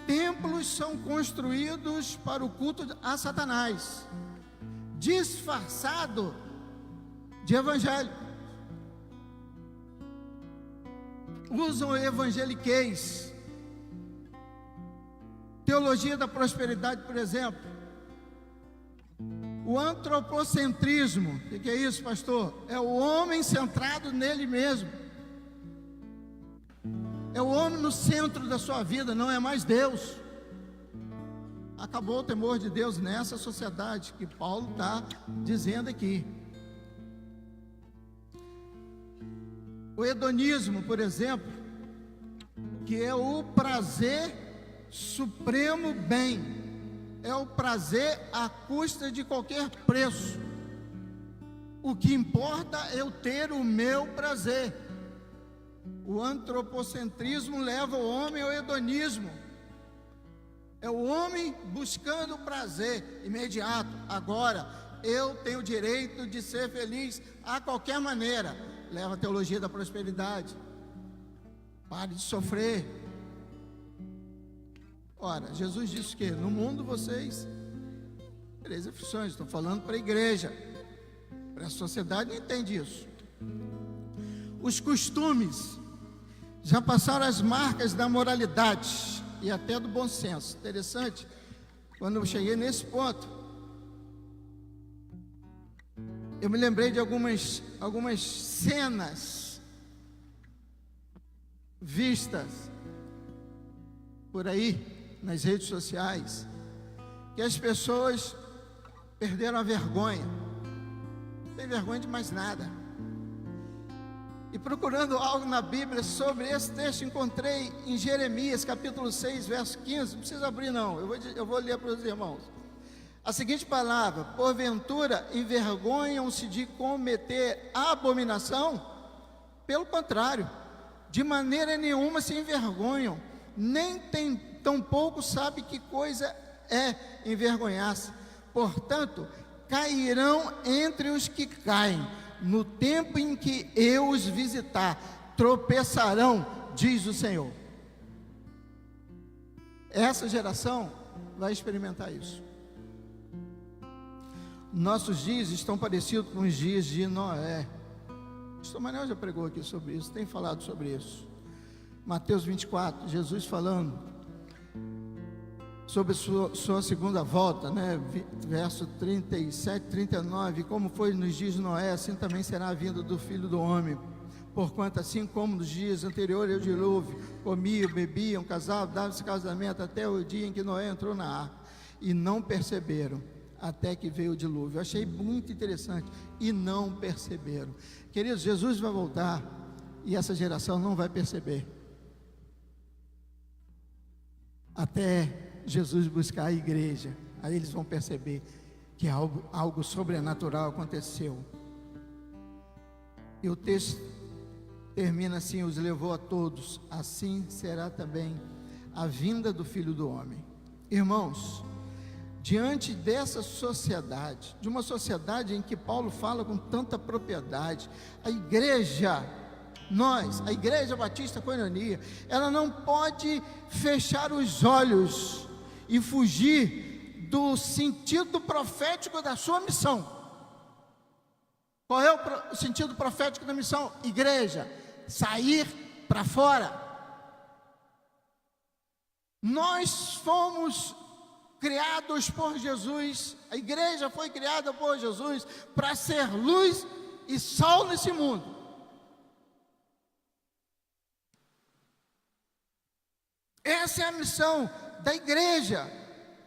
Templos são construídos para o culto a Satanás, disfarçado de evangelho. Usam o evangeliquez, teologia da prosperidade, por exemplo. O antropocentrismo, o que é isso, pastor? É o homem centrado nele mesmo. É o homem no centro da sua vida, não é mais Deus. Acabou o temor de Deus nessa sociedade que Paulo está dizendo aqui. O hedonismo, por exemplo, que é o prazer supremo bem, é o prazer à custa de qualquer preço. O que importa é eu ter o meu prazer. O antropocentrismo leva o homem ao hedonismo. É o homem buscando prazer imediato. Agora, eu tenho o direito de ser feliz a qualquer maneira. Leva a teologia da prosperidade. Pare de sofrer. Ora, Jesus disse que no mundo vocês tereis aflições. Estou falando para a igreja. Para a sociedade não entende isso. Os costumes já passaram as marcas da moralidade e até do bom senso. Interessante, quando eu cheguei nesse ponto, eu me lembrei de algumas cenas vistas por aí nas redes sociais, que as pessoas perderam a vergonha, não tem vergonha de mais nada. E procurando algo na Bíblia sobre esse texto, encontrei em Jeremias capítulo 6, verso 15, não precisa abrir não, eu vou ler para os irmãos. A seguinte palavra: porventura envergonham-se de cometer abominação? Pelo contrário, de maneira nenhuma se envergonham, nem tampouco sabe que coisa é envergonhar-se. Portanto, cairão entre os que caem, no tempo em que eu os visitar. tropeçarão, diz o Senhor. Essa geração vai experimentar isso. Nossos dias estão parecidos com os dias de Noé. O pastor Manuel já pregou aqui sobre isso, tem falado sobre isso. Mateus 24, Jesus falando sobre sua segunda volta, né? Verso 37, 39, como foi nos dias de Noé, assim também será a vinda do Filho do Homem. Porquanto assim como nos dias anteriores ao dilúvio, comiam, bebiam, casavam, davam-se casamento, até o dia em que Noé entrou na arca, e não perceberam, até que veio o dilúvio. Eu achei muito interessante, e não perceberam. Queridos, Jesus vai voltar, e essa geração não vai perceber, até Jesus buscar a igreja. Aí eles vão perceber que algo sobrenatural aconteceu. E o texto termina assim: os levou a todos, assim será também a vinda do Filho do Homem. Irmãos, diante dessa sociedade, de uma sociedade em que Paulo fala com tanta propriedade, a igreja, a Igreja Batista Koinonia, ela não pode fechar os olhos e fugir do sentido profético da sua missão. Qual é o sentido profético da missão? Igreja, sair para fora. Nós fomos criados por Jesus, a igreja foi criada por Jesus para ser luz e sal nesse mundo. Essa é a missão da igreja.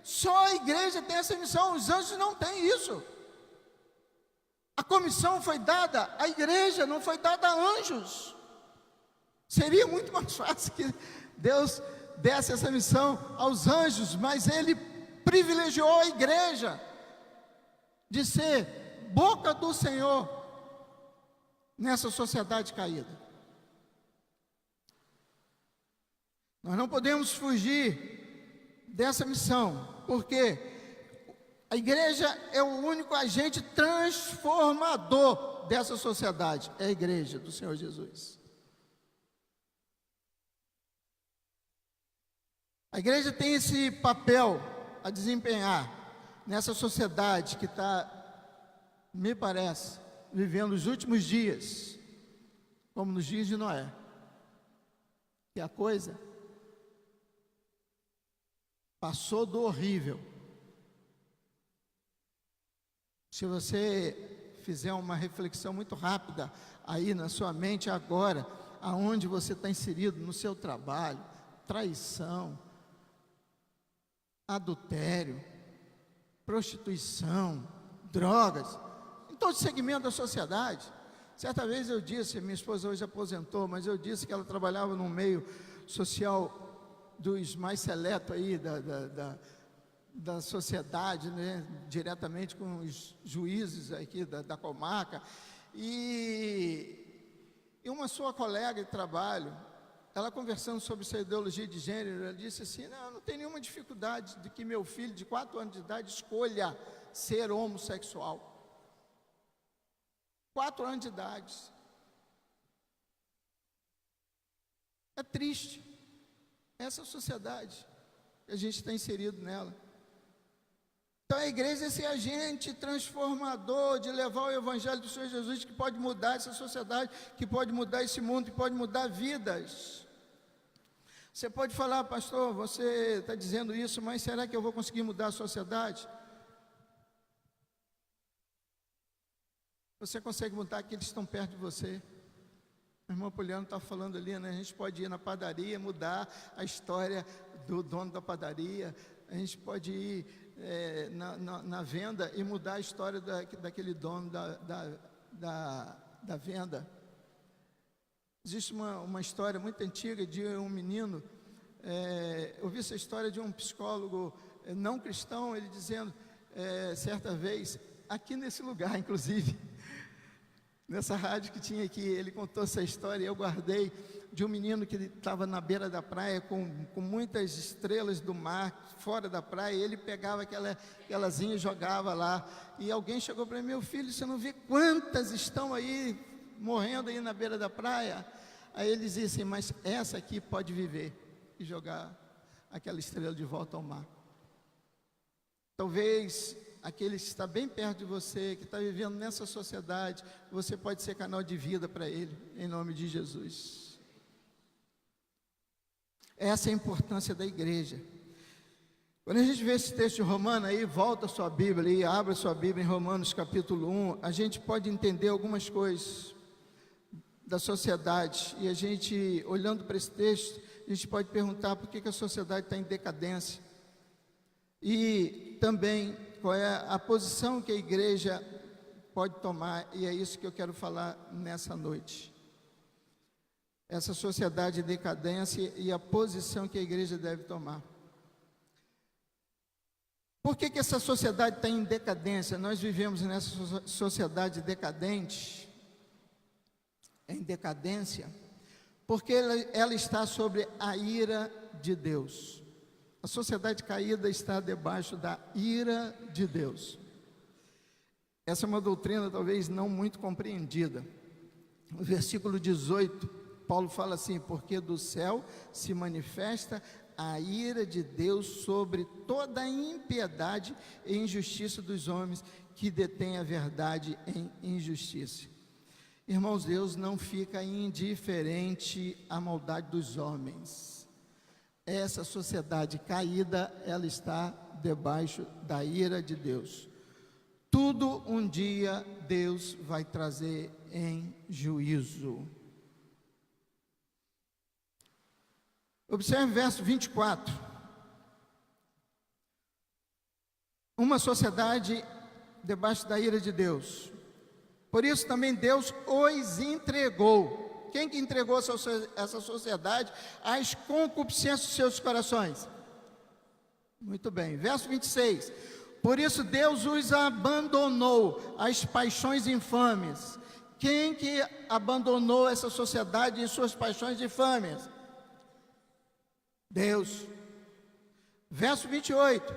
Só a igreja tem essa missão, os anjos não têm isso. A comissão foi dada à igreja, não foi dada a anjos. Seria muito mais fácil que Deus desse essa missão aos anjos, mas Ele privilegiou a igreja de ser boca do Senhor nessa sociedade caída. Nós não podemos fugir dessa missão, porque a igreja é o único agente transformador dessa sociedade, é a igreja do Senhor Jesus. A igreja tem esse papel a desempenhar nessa sociedade que está, me parece, vivendo os últimos dias, como nos dias de Noé, que a coisa passou do horrível. Se você fizer uma reflexão muito rápida aí na sua mente agora, aonde você está inserido no seu trabalho, traição, adultério, prostituição, drogas, em todo segmento da sociedade. Certa vez eu disse, minha esposa hoje aposentou, mas eu disse que ela trabalhava num meio social dos mais seletos aí da sociedade, né, diretamente com os juízes aqui da comarca, e uma sua colega de trabalho, ela conversando sobre essa ideologia de gênero, ela disse assim: não tem nenhuma dificuldade de que meu filho de 4 anos de idade escolha ser homossexual. 4 anos de idade. É triste essa sociedade que a gente está inserido nela. Então a igreja é esse agente transformador de levar o evangelho do Senhor Jesus, que pode mudar essa sociedade, que pode mudar esse mundo, que pode mudar vidas. Você pode falar: pastor, você está dizendo isso, mas será que eu vou conseguir mudar a sociedade? Você consegue mudar aqueles que estão perto de você. O irmão Poliano está falando ali, né? A gente pode ir na padaria, mudar a história do dono da padaria. A gente pode ir na venda e mudar a história daquele dono da venda. Existe uma história muito antiga de um menino, eu vi essa história de um psicólogo não cristão, ele dizendo, certa vez, aqui nesse lugar, inclusive, nessa rádio que tinha aqui, ele contou essa história e eu guardei, de um menino que estava na beira da praia com muitas estrelas do mar fora da praia, e ele pegava aquelazinha e jogava lá, e alguém chegou para mim: meu filho, você não vê quantas estão aí morrendo aí na beira da praia? Aí ele dizia assim: mas essa aqui pode viver, e jogar aquela estrela de volta ao mar. Talvez aquele que está bem perto de você, que está vivendo nessa sociedade, você pode ser canal de vida para ele, em nome de Jesus. Essa é a importância da igreja. Quando a gente vê esse texto de Romanos aí, volta a sua Bíblia e abre a sua Bíblia em Romanos capítulo 1, a gente pode entender algumas coisas da sociedade, e a gente, olhando para esse texto, a gente pode perguntar por que a sociedade está em decadência, e também qual é a posição que a igreja pode tomar, e é isso que eu quero falar nessa noite. Essa sociedade em decadência e a posição que a igreja deve tomar. Por que essa sociedade está em decadência? Nós vivemos nessa sociedade decadente, em decadência, porque ela está sobre a ira de Deus. A sociedade caída está debaixo da ira de Deus. Essa é uma doutrina talvez não muito compreendida. No versículo 18, Paulo fala assim: porque do céu se manifesta a ira de Deus sobre toda a impiedade e injustiça dos homens que detêm a verdade em injustiça. Irmãos, Deus não fica indiferente à maldade dos homens. Essa sociedade caída, ela está debaixo da ira de Deus. Tudo um dia Deus vai trazer em juízo. Observe o verso 24. Uma sociedade debaixo da ira de Deus. Por isso também Deus os entregou. Quem que entregou essa sociedade às concupiscências dos seus corações? Muito bem, verso 26. Por isso Deus os abandonou às paixões infames. Quem que abandonou essa sociedade em suas paixões infames? Deus. Verso 28,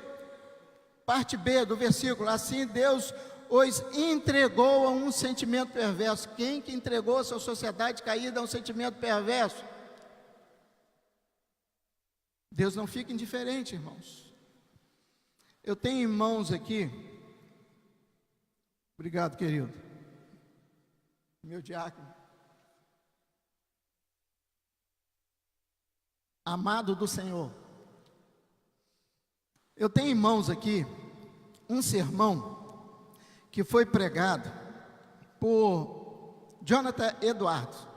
parte B do versículo: assim Deus os entregou a um sentimento perverso. Quem que entregou a sua sociedade caída a um sentimento perverso? Deus não fica indiferente, irmãos. Eu tenho irmãos aqui. Obrigado, querido. Meu diácono. Amado do Senhor. Eu tenho irmãos aqui, um sermão que foi pregado por Jonathan Edwards,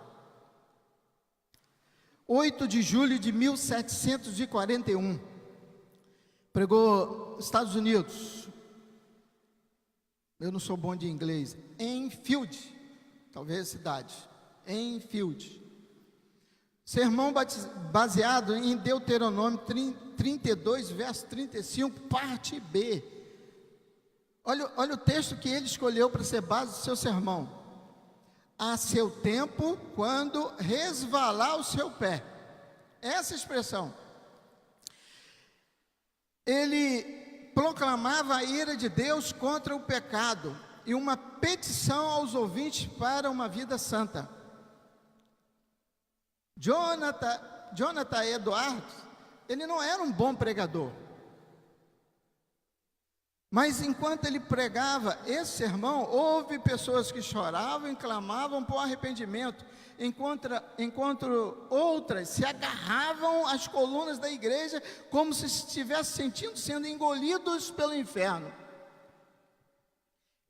8 de julho de 1741, pregou nos Estados Unidos. Eu não sou bom de inglês. Enfield, talvez a cidade, Enfield. Sermão baseado em Deuteronômio 32, verso 35, parte B. Olha o texto que ele escolheu para ser base do seu sermão. A seu tempo, quando resvalar o seu pé. Essa expressão. Ele proclamava a ira de Deus contra o pecado e uma petição aos ouvintes para uma vida santa. Jonathan Edwards, ele não era um bom pregador. Mas enquanto ele pregava esse sermão, houve pessoas que choravam e clamavam por arrependimento, enquanto outras se agarravam às colunas da igreja como se estivessem sendo engolidos pelo inferno.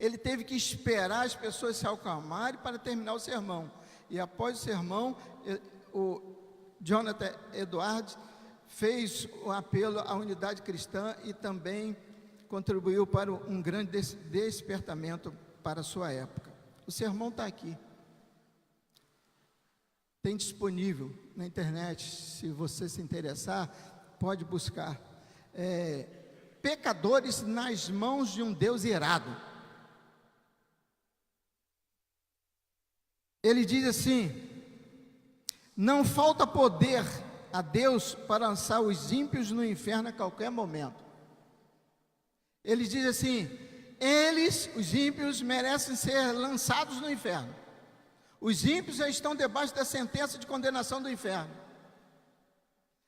Ele teve que esperar as pessoas se acalmarem para terminar o sermão. E após o sermão, o Jonathan Edwards fez o apelo à unidade cristã e também contribuiu para um grande despertamento para a sua época. O sermão está aqui. Tem disponível na internet, se você se interessar, pode buscar. Pecadores nas mãos de um Deus irado. Ele diz assim: não falta poder a Deus para lançar os ímpios no inferno a qualquer momento. Ele diz assim: eles, os ímpios, merecem ser lançados no inferno. Os ímpios já estão debaixo da sentença de condenação do inferno.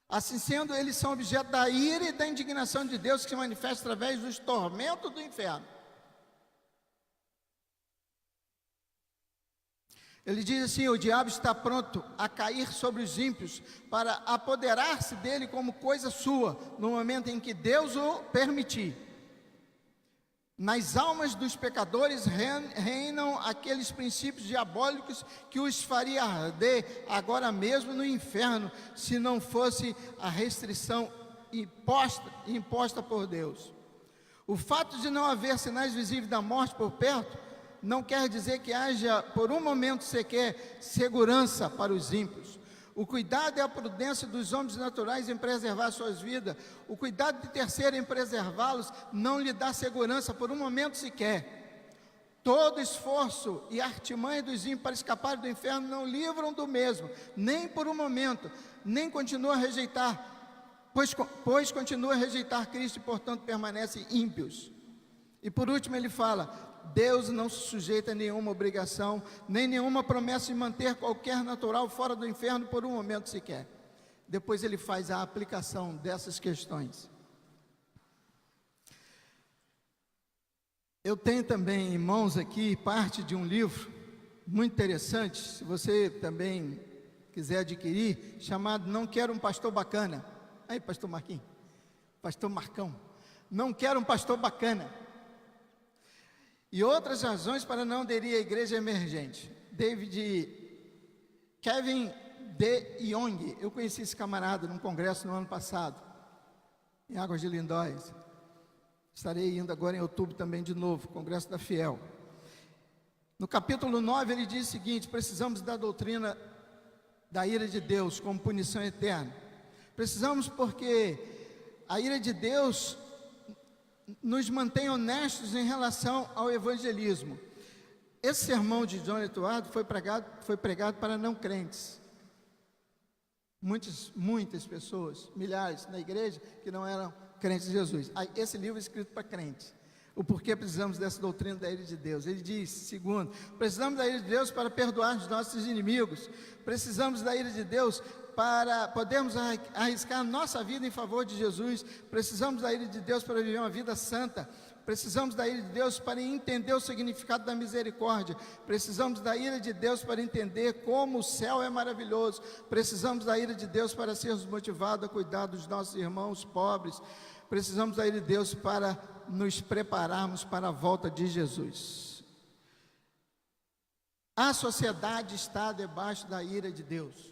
Assim sendo, eles são objeto da ira e da indignação de Deus, que se manifesta através dos tormentos do inferno. Ele diz assim: o diabo está pronto a cair sobre os ímpios para apoderar-se dele como coisa sua, no momento em que Deus o permitir. Nas almas dos pecadores reinam aqueles princípios diabólicos que os faria arder agora mesmo no inferno, se não fosse a restrição imposta por Deus. O fato de não haver sinais visíveis da morte por perto não quer dizer que haja por um momento sequer segurança para os ímpios. O cuidado e a prudência dos homens naturais em preservar suas vidas, o cuidado de terceiro em preservá-los, não lhe dá segurança por um momento sequer. Todo esforço e artimanha dos ímpios para escapar do inferno não livram do mesmo, nem por um momento, nem continua a rejeitar, pois continua a rejeitar Cristo e, portanto, permanecem ímpios. E por último ele fala: Deus não se sujeita a nenhuma obrigação, nem nenhuma promessa de manter qualquer natural fora do inferno por um momento sequer. Depois ele faz a aplicação dessas questões. Eu tenho também em mãos aqui parte de um livro muito interessante, se você também quiser adquirir, chamado Não Quero um Pastor Bacana. Aí, pastor Marquinhos, pastor Marcão, Não Quero um Pastor Bacana. E outras razões para não aderir à igreja emergente. Kevin De Jong, eu conheci esse camarada num congresso no ano passado, em Águas de Lindóia. Estarei indo agora em outubro também de novo, congresso da Fiel. No capítulo 9 ele diz o seguinte: precisamos da doutrina da ira de Deus como punição eterna. Precisamos porque a ira de Deus nos mantém honestos em relação ao evangelismo. Esse sermão de John Etuardo foi pregado para não crentes. Muitas pessoas, milhares na igreja que não eram crentes de Jesus. Esse livro é escrito para crentes. O porquê precisamos dessa doutrina da ira de Deus. Ele diz, segundo, precisamos da ira de Deus para perdoar os nossos inimigos. Precisamos da ira de Deus para podermos arriscar nossa vida em favor de Jesus. Precisamos da ira de Deus para viver uma vida santa. Precisamos da ira de Deus para entender o significado da misericórdia. Precisamos da ira de Deus para entender como o céu é maravilhoso. Precisamos da ira de Deus para sermos motivados a cuidar dos nossos irmãos pobres. Precisamos da ira de Deus para nos prepararmos para a volta de Jesus. A sociedade está debaixo da ira de Deus.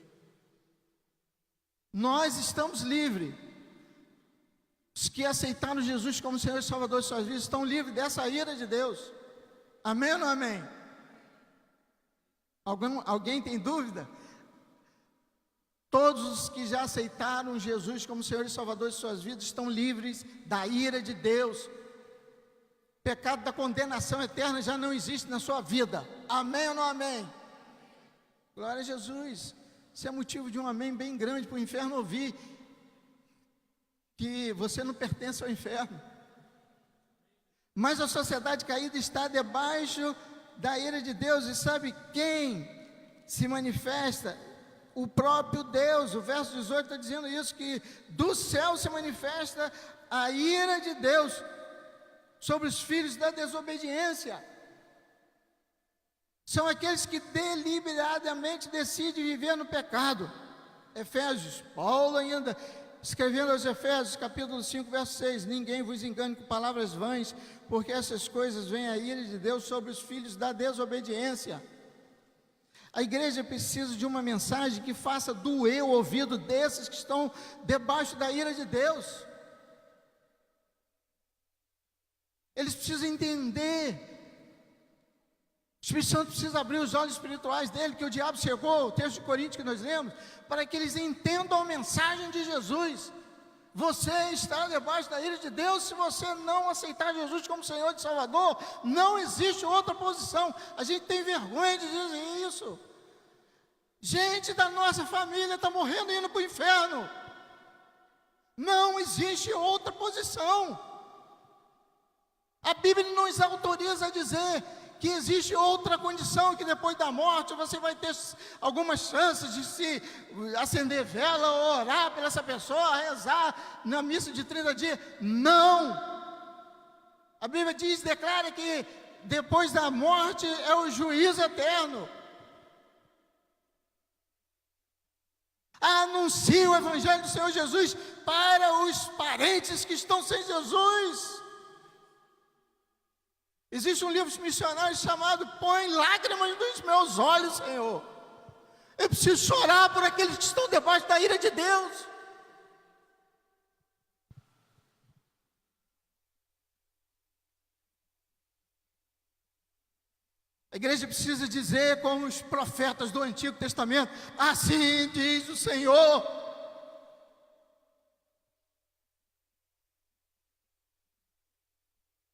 Nós estamos livres. Os que aceitaram Jesus como Senhor e Salvador de suas vidas estão livres dessa ira de Deus. Amém ou não amém? Alguém tem dúvida? Todos os que já aceitaram Jesus como Senhor e Salvador de suas vidas estão livres da ira de Deus. O pecado da condenação eterna já não existe na sua vida. Amém ou não amém? Glória a Jesus. Isso é motivo de um amém bem grande para o inferno ouvir que você não pertence ao inferno. Mas a sociedade caída está debaixo da ira de Deus. E sabe quem se manifesta? O próprio Deus. O verso 18 está dizendo isso, que do céu se manifesta a ira de Deus sobre os filhos da desobediência. São aqueles que deliberadamente decidem viver no pecado. Efésios, Paulo ainda escrevendo aos Efésios, capítulo 5, verso 6: ninguém vos engane com palavras vãs, porque essas coisas vêm a ira de Deus sobre os filhos da desobediência. A igreja precisa de uma mensagem que faça doer o ouvido desses que estão debaixo da ira de Deus. Eles precisam entender. O Espírito Santo precisa abrir os olhos espirituais dele, que o diabo cegou, o texto de Coríntios que nós lemos, para que eles entendam a mensagem de Jesus. Você está debaixo da ira de Deus se você não aceitar Jesus como Senhor e Salvador. Não existe outra posição. A gente tem vergonha de dizer isso. Gente da nossa família está morrendo e indo para o inferno. Não existe outra posição. A Bíblia nos autoriza a dizer que existe outra condição, que depois da morte você vai ter algumas chances de se acender vela, ou orar por essa pessoa, rezar na missa de 30 dias. Não! A Bíblia declara que depois da morte é o juízo eterno. Anuncie o Evangelho do Senhor Jesus para os parentes que estão sem Jesus. Existe um livro missionário chamado Põe Lágrimas nos Meus Olhos, Senhor. Eu preciso chorar por aqueles que estão debaixo da ira de Deus. A igreja precisa dizer, como os profetas do Antigo Testamento: assim diz o Senhor.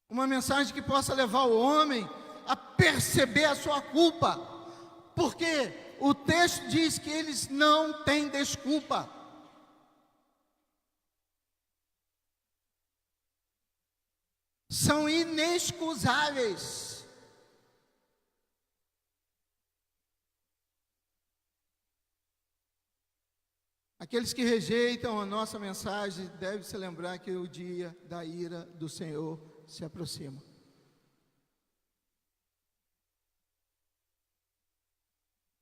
Uma mensagem que possa levar o homem a perceber a sua culpa, porque o texto diz que eles não têm desculpa. São inexcusáveis. Aqueles que rejeitam a nossa mensagem devem se lembrar que o dia da ira do Senhor se aproxima.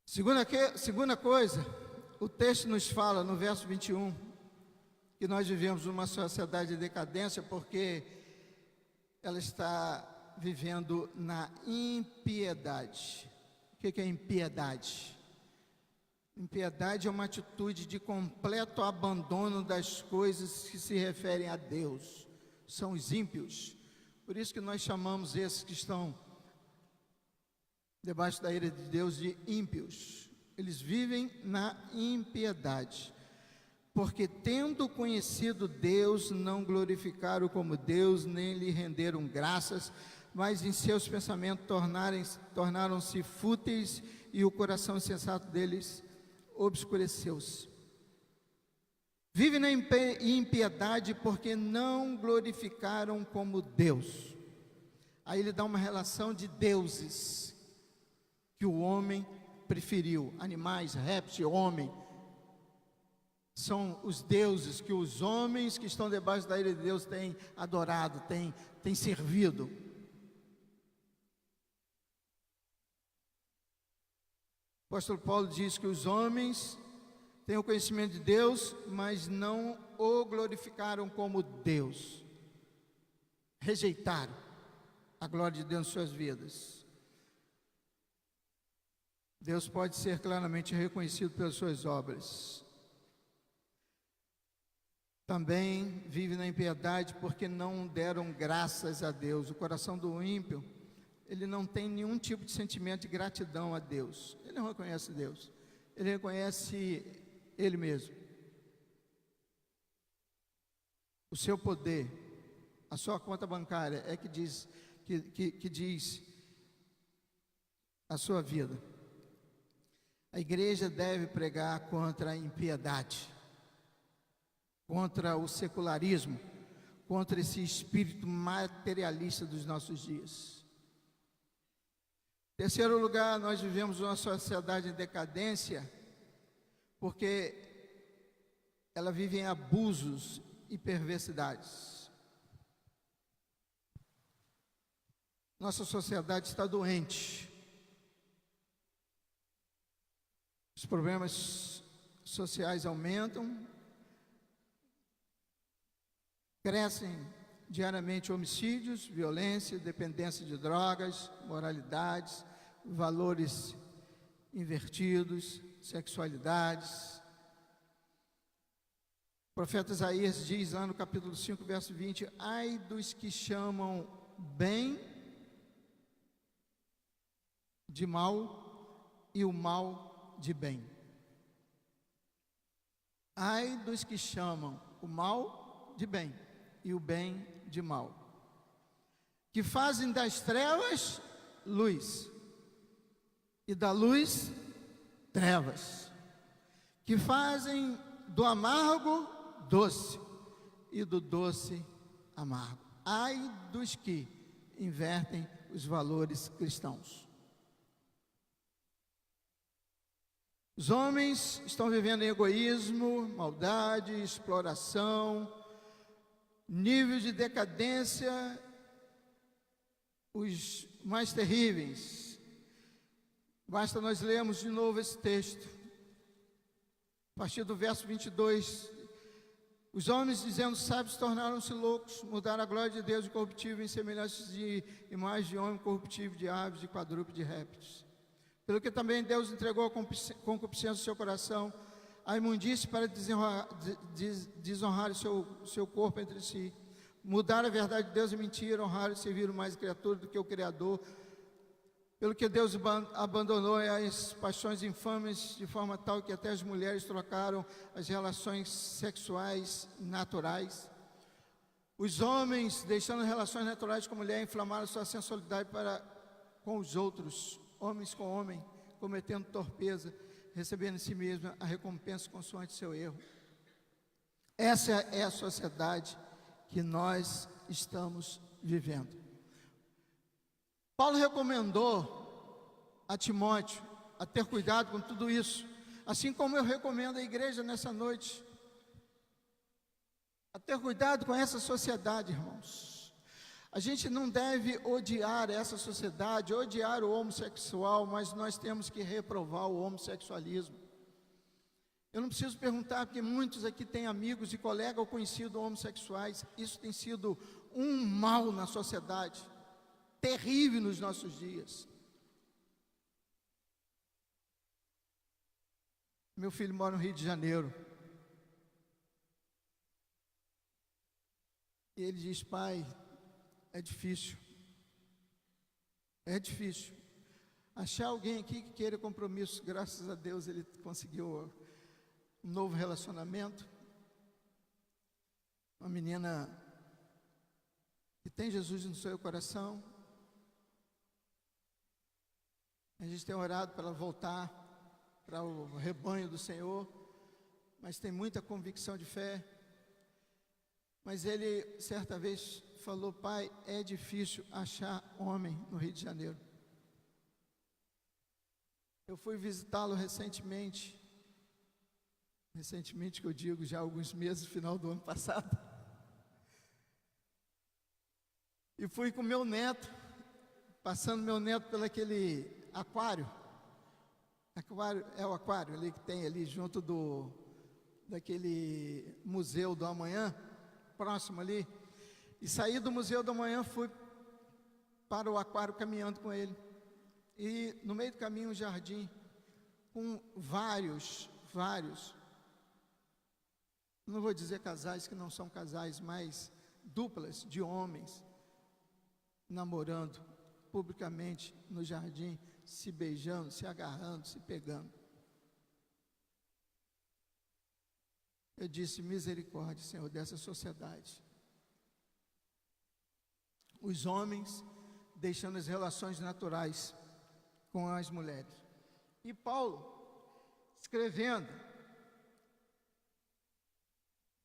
Segunda coisa, o texto nos fala no verso 21, que nós vivemos uma sociedade de decadência porque ela está vivendo na impiedade. O que é impiedade? Impiedade é uma atitude de completo abandono das coisas que se referem a Deus. São os ímpios. Por isso que nós chamamos esses que estão debaixo da ira de Deus de ímpios. Eles vivem na impiedade, porque tendo conhecido Deus, não glorificaram como Deus, nem lhe renderam graças, mas em seus pensamentos tornaram-se fúteis, e o coração insensato deles obscureceu-se. Vive na impiedade porque não glorificaram como Deus. Aí ele dá uma relação de deuses que o homem preferiu. Animais, répteis, homem. São os deuses que os homens que estão debaixo da ira de Deus têm adorado, têm servido. O apóstolo Paulo diz que os homens têm o conhecimento de Deus, mas não o glorificaram como Deus. Rejeitaram a glória de Deus em suas vidas. Deus pode ser claramente reconhecido pelas suas obras. Também vive na impiedade porque não deram graças a Deus. O coração do ímpio, ele não tem nenhum tipo de sentimento de gratidão a Deus. Ele não reconhece Deus. Ele reconhece Ele mesmo. O seu poder, a sua conta bancária é que diz a sua vida. A igreja deve pregar contra a impiedade, contra o secularismo, contra esse espírito materialista dos nossos dias. Em terceiro lugar, nós vivemos uma sociedade em decadência, porque ela vive em abusos e perversidades. Nossa sociedade está doente. Os problemas sociais aumentam, crescem diariamente homicídios, violência, dependência de drogas, moralidades, valores invertidos, sexualidades. O profeta Isaías diz lá no capítulo 5, verso 20: ai dos que chamam bem de mal e o mal de bem. Ai dos que chamam o mal de bem e o bem de mal, que fazem das trevas luz e da luz trevas, que fazem do amargo doce e do doce amargo. Ai dos que invertem os valores cristãos. Os homens estão vivendo em egoísmo, maldade, exploração, níveis de decadência, os mais terríveis. Basta nós lermos de novo esse texto, a partir do verso 22. Os homens, dizendo sábios, tornaram-se loucos, mudaram a glória de Deus incorruptível em semelhança de imagem de homem corruptível, de aves, de quadrúpedes, de répteis. Pelo que também Deus entregou a concupiscência do seu coração, a imundície para desonrar o seu corpo entre si. Mudar a verdade de Deus em mentira, honrar e servir mais a criatura do que o Criador. Pelo que Deus abandonou as paixões infames, de forma tal que até as mulheres trocaram as relações sexuais naturais. Os homens, deixando relações naturais com a mulher, inflamaram sua sensualidade para com os outros, homens com homem, cometendo torpeza, recebendo em si mesmo a recompensa consoante seu erro. Essa é a sociedade que nós estamos vivendo. Paulo recomendou a Timóteo a ter cuidado com tudo isso, assim como eu recomendo à igreja nessa noite, a ter cuidado com essa sociedade, irmãos. A gente não deve odiar essa sociedade, odiar o homossexual, mas nós temos que reprovar o homossexualismo. Eu não preciso perguntar, porque muitos aqui têm amigos e colegas ou conhecidos homossexuais. Isso tem sido um mal na sociedade, terrível nos nossos dias. Meu filho mora no Rio de Janeiro. E ele diz: pai, é difícil. É difícil. Achar alguém aqui que queira compromisso. Graças a Deus ele conseguiu um novo relacionamento. Uma menina que tem Jesus no seu coração. A gente tem orado para ela voltar para o rebanho do Senhor, mas tem muita convicção de fé. Mas ele, certa vez, falou: pai, é difícil achar homem no Rio de Janeiro. Eu fui visitá-lo recentemente que eu digo, já há alguns meses, final do ano passado. E fui com meu neto, passando meu neto pelo aquele aquário. É o aquário ali que tem ali junto daquele Museu do Amanhã, próximo ali. E saí do Museu do Amanhã, fui para o aquário caminhando com ele. E no meio do caminho um jardim com vários, não vou dizer casais que não são casais, mas duplas de homens namorando publicamente no jardim, se beijando, se agarrando, se pegando. Eu disse: misericórdia, Senhor, dessa sociedade. Os homens deixando as relações naturais com as mulheres. E Paulo, escrevendo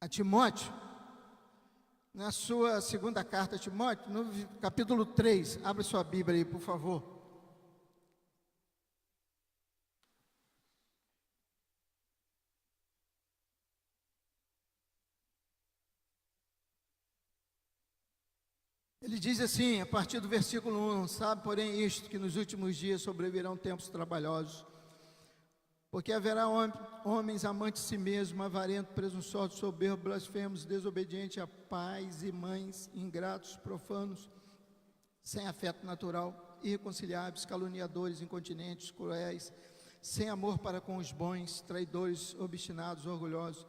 a Timóteo, na sua segunda carta a Timóteo, no capítulo 3, abre sua Bíblia aí, por favor. Ele diz assim, a partir do versículo 1: sabe, porém, isto, que nos últimos dias sobrevirão tempos trabalhosos, porque haverá homens amantes de si mesmos, avarentos, presunçosos, soberbos, blasfemos, desobedientes a pais e mães, ingratos, profanos, sem afeto natural, irreconciliáveis, caluniadores, incontinentes, cruéis, sem amor para com os bons, traidores, obstinados, orgulhosos,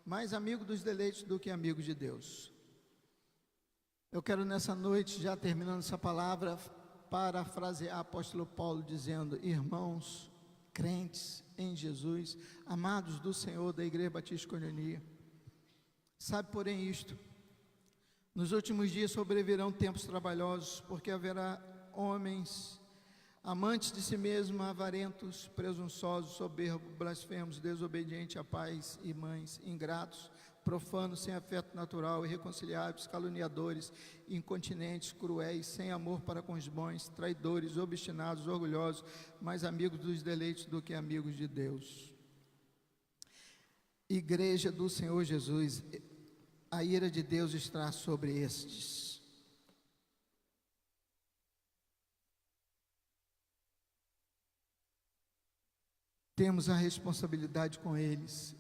mais amigos dos deleites do que amigos de Deus. Eu quero nessa noite, já terminando essa palavra, parafrasear o apóstolo Paulo dizendo: irmãos, crentes em Jesus, amados do Senhor da Igreja Batista Coinonia, sabe, porém, isto: nos últimos dias sobrevirão tempos trabalhosos, porque haverá homens amantes de si mesmos, avarentos, presunçosos, soberbos, blasfemos, desobedientes a pais e mães, ingratos, profanos, sem afeto natural, irreconciliáveis, caluniadores, incontinentes, cruéis, sem amor para com os bons, traidores, obstinados, orgulhosos, mais amigos dos deleites do que amigos de Deus. Igreja do Senhor Jesus, a ira de Deus está sobre estes. Temos a responsabilidade com eles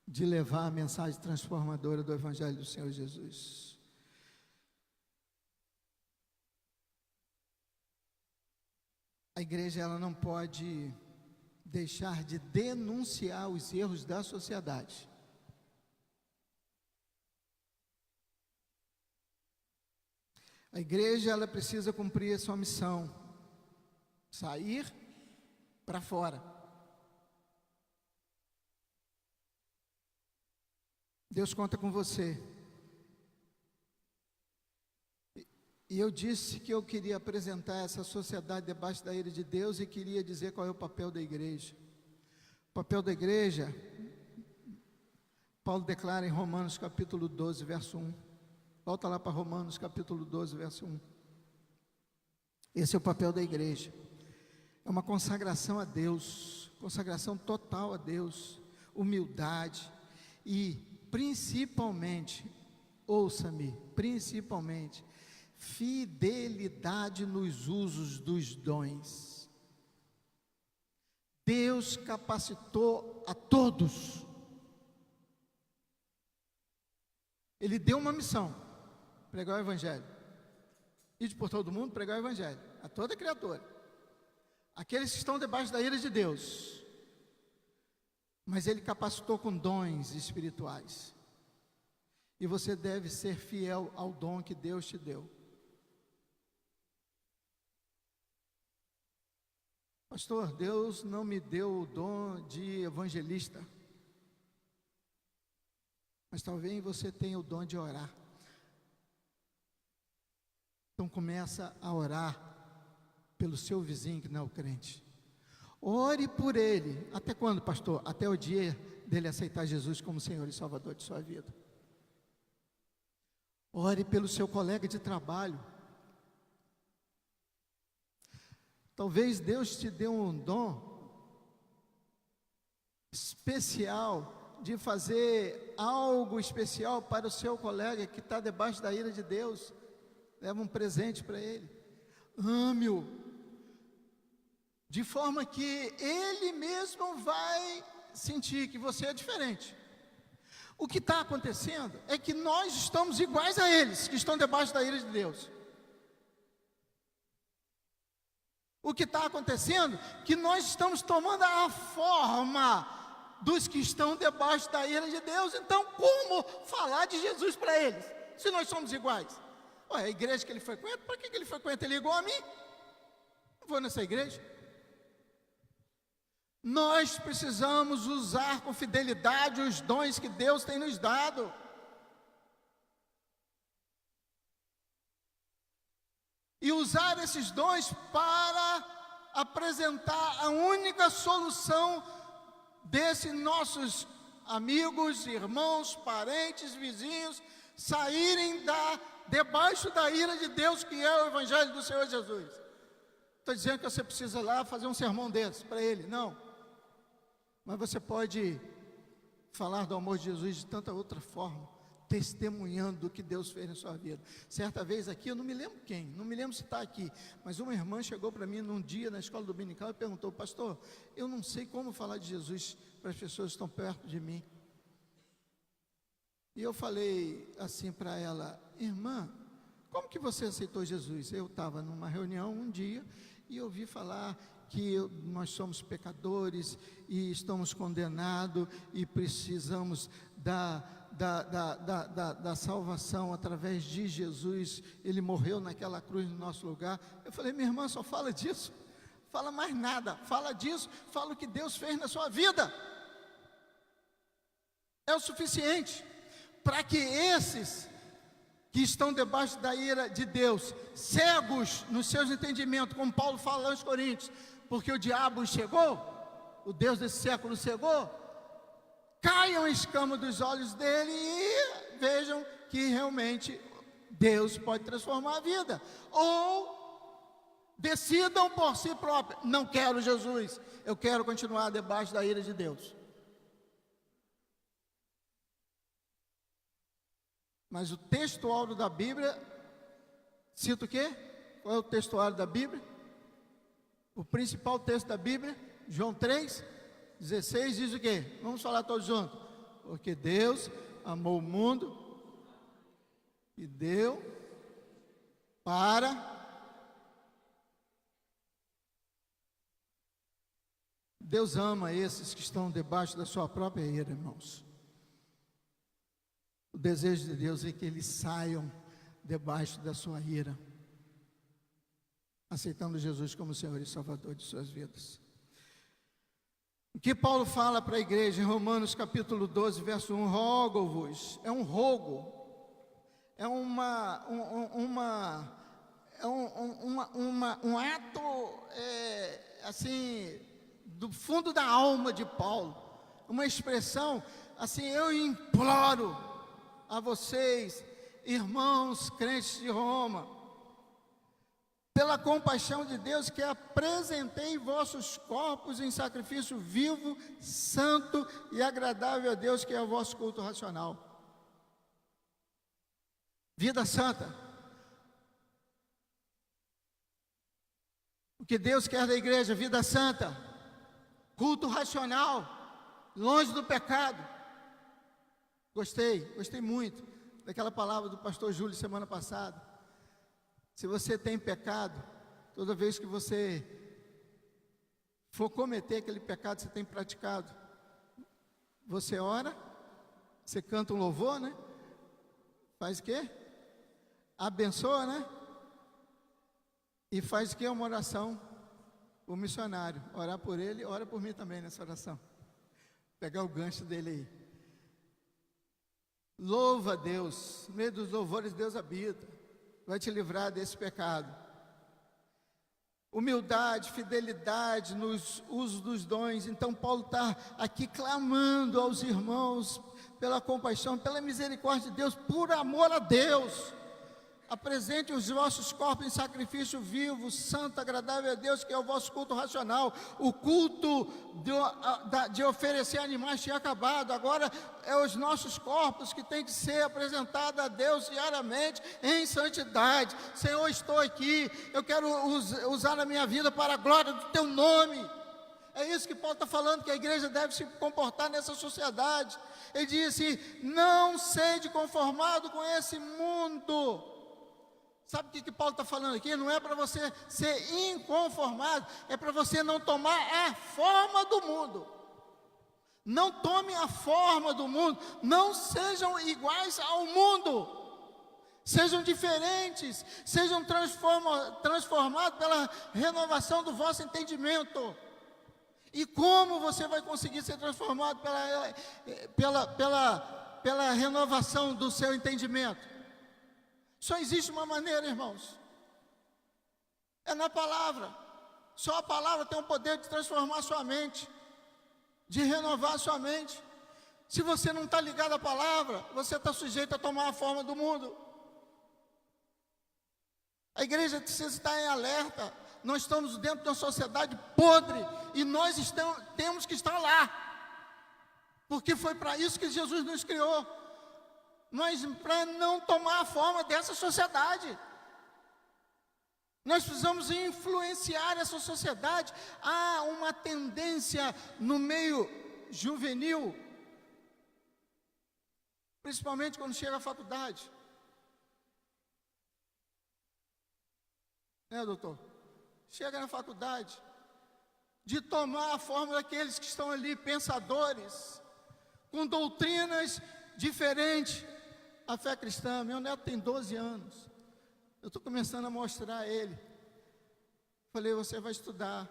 de levar a mensagem transformadora do Evangelho do Senhor Jesus. A igreja, ela não pode deixar de denunciar os erros da sociedade. A igreja, ela precisa cumprir a sua missão, sair para fora. Deus conta com você. E eu disse que eu queria apresentar essa sociedade debaixo da ira de Deus e queria dizer qual é o papel da igreja. O papel da igreja, Paulo declara em Romanos capítulo 12, verso 1. Volta lá para Romanos capítulo 12, verso 1. Esse é o papel da igreja. É uma consagração a Deus, consagração total a Deus, humildade e principalmente, ouça-me, principalmente, fidelidade nos usos dos dons. Deus capacitou a todos. Ele deu uma missão: pregar o Evangelho. Ide por todo mundo, pregar o Evangelho a toda criatura, aqueles que estão debaixo da ira de Deus. Mas Ele capacitou com dons espirituais. E você deve ser fiel ao dom que Deus te deu. Pastor, Deus não me deu o dom de evangelista. Mas talvez você tenha o dom de orar. Então começa a orar pelo seu vizinho que não é o crente. Ore por ele. Até quando, pastor? Até o dia dele aceitar Jesus como Senhor e Salvador de sua vida. Ore pelo seu colega de trabalho. Talvez Deus te dê um dom especial de fazer algo especial para o seu colega que está debaixo da ira de Deus. Leva um presente para ele. Ame-o. De forma que ele mesmo vai sentir que você é diferente. O que está acontecendo é que nós estamos iguais a eles, que estão debaixo da ira de Deus. O que está acontecendo é que nós estamos tomando a forma dos que estão debaixo da ira de Deus. Então, como falar de Jesus para eles, se nós somos iguais? Ué, a igreja que ele frequenta, para que ele frequenta? Ele é igual a mim? Não vou nessa igreja. Nós precisamos usar com fidelidade os dons que Deus tem nos dado. E usar esses dons para apresentar a única solução desses nossos amigos, irmãos, parentes, vizinhos, saírem debaixo da ira de Deus, que é o Evangelho do Senhor Jesus. Estou dizendo que você precisa ir lá fazer um sermão desse para ele, não. Mas você pode falar do amor de Jesus de tanta outra forma, testemunhando do que Deus fez na sua vida. Certa vez aqui, eu não me lembro quem, não me lembro se está aqui, mas uma irmã chegou para mim num dia na escola dominical e perguntou: pastor, eu não sei como falar de Jesus para as pessoas que estão perto de mim. E eu falei assim para ela: irmã, como que você aceitou Jesus? Eu estava numa reunião um dia e ouvi falar que nós somos pecadores e estamos condenados e precisamos da salvação através de Jesus. Ele morreu naquela cruz no nosso lugar. Eu falei: minha irmã, só fala disso, fala mais nada, fala disso, fala o que Deus fez na sua vida, é o suficiente para que esses que estão debaixo da ira de Deus, cegos nos seus entendimentos, como Paulo fala lá aos Coríntios, porque o diabo chegou, o Deus desse século cegou, caiam a escama dos olhos dele e vejam que realmente Deus pode transformar a vida. Ou decidam por si próprios: não quero Jesus, eu quero continuar debaixo da ira de Deus. Mas o textuário da Bíblia cita o quê? Qual é o textuário da Bíblia? O principal texto da Bíblia, João 3:16, diz o quê? Vamos falar todos juntos. Porque Deus amou o mundo e deu para... Deus ama esses que estão debaixo da sua própria ira, irmãos. O desejo de Deus é que eles saiam debaixo da sua ira, aceitando Jesus como Senhor e Salvador de suas vidas. O que Paulo fala para a igreja em Romanos capítulo 12, verso 1, rogo-vos, é um rogo, é um ato, assim, do fundo da alma de Paulo, uma expressão assim: eu imploro a vocês, irmãos crentes de Roma, pela compaixão de Deus, que apresentei vossos corpos em sacrifício vivo, santo e agradável a Deus, que é o vosso culto racional. Vida santa. O que Deus quer da igreja: vida santa, culto racional, longe do pecado. Gostei muito daquela palavra do pastor Júlio semana passada. Se você tem pecado, toda vez que você for cometer aquele pecado que você tem praticado, você ora, você canta um louvor, né? Faz o quê? Abençoa, né? E faz o quê? Uma oração. O missionário, orar por ele, ora por mim também nessa oração. Pegar o gancho dele aí. Louva a Deus, no meio dos louvores Deus habita, vai te livrar desse pecado. Humildade, fidelidade nos usos dos dons. Então Paulo está aqui clamando aos irmãos pela compaixão, pela misericórdia de Deus, por amor a Deus. Apresente os vossos corpos em sacrifício vivo, santo, agradável a Deus, que é o vosso culto racional. O culto de oferecer animais tinha acabado. Agora é os nossos corpos que tem que ser apresentado a Deus diariamente em santidade. Senhor, estou aqui, eu quero usar a minha vida para a glória do teu nome. É isso que Paulo está falando, que a igreja deve se comportar nessa sociedade. Ele disse: não sede conformado com esse mundo. Sabe o que Paulo está falando aqui? Não é para você ser inconformado, é para você não tomar a forma do mundo. Não tome a forma do mundo, não sejam iguais ao mundo, sejam diferentes, sejam transformados pela renovação do vosso entendimento. E como você vai conseguir ser transformado pela renovação do seu entendimento? Só existe uma maneira, irmãos, é na palavra. Só a palavra tem o poder de transformar a sua mente, de renovar a sua mente. Se você não está ligado à palavra, você está sujeito a tomar a forma do mundo. A igreja precisa estar em alerta. Nós estamos dentro de uma sociedade podre e nós temos que estar lá, porque foi para isso que Jesus nos criou. Mas para não tomar a forma dessa sociedade, nós precisamos influenciar essa sociedade. Há uma tendência no meio juvenil, principalmente quando chega à faculdade, né, doutor? Chega na faculdade, de tomar a forma daqueles que estão ali, pensadores, com doutrinas diferentes. A fé cristã, meu neto tem 12 anos, eu estou começando a mostrar a ele. Falei: você vai estudar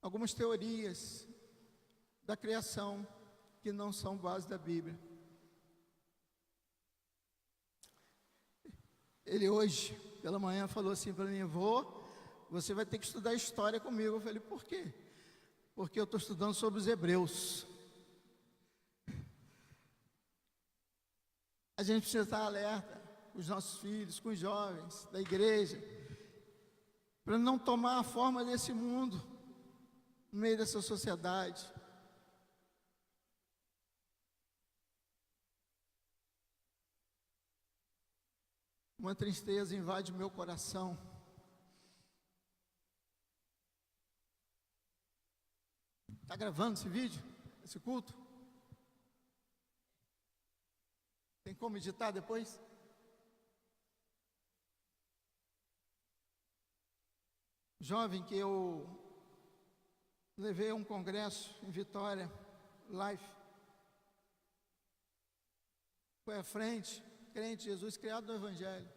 algumas teorias da criação que não são base da Bíblia. Ele hoje, pela manhã, falou assim para mim: você vai ter que estudar história comigo. Eu falei: por quê? Porque eu estou estudando sobre os hebreus. A gente precisa estar alerta com os nossos filhos, com os jovens da igreja, para não tomar a forma desse mundo, no meio dessa sociedade. Uma tristeza invade meu coração. Está gravando esse vídeo, esse culto? Tem como editar depois? Jovem que eu levei a um congresso em Vitória, Life, foi à frente, crente Jesus, criado no Evangelho,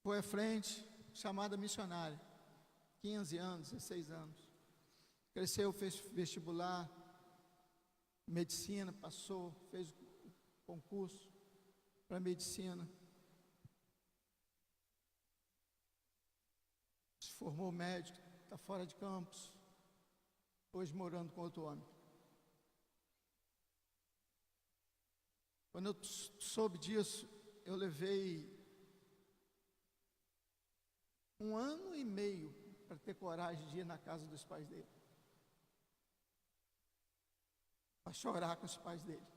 foi à frente, chamada missionária, 15 anos, 16 anos, cresceu, fez vestibular, medicina, passou, fez concurso para medicina, se formou médico, está fora de campus, hoje morando com outro homem. Quando eu soube disso, eu levei 1 ano e meio para ter coragem de ir na casa dos pais dele, para chorar com os pais dele.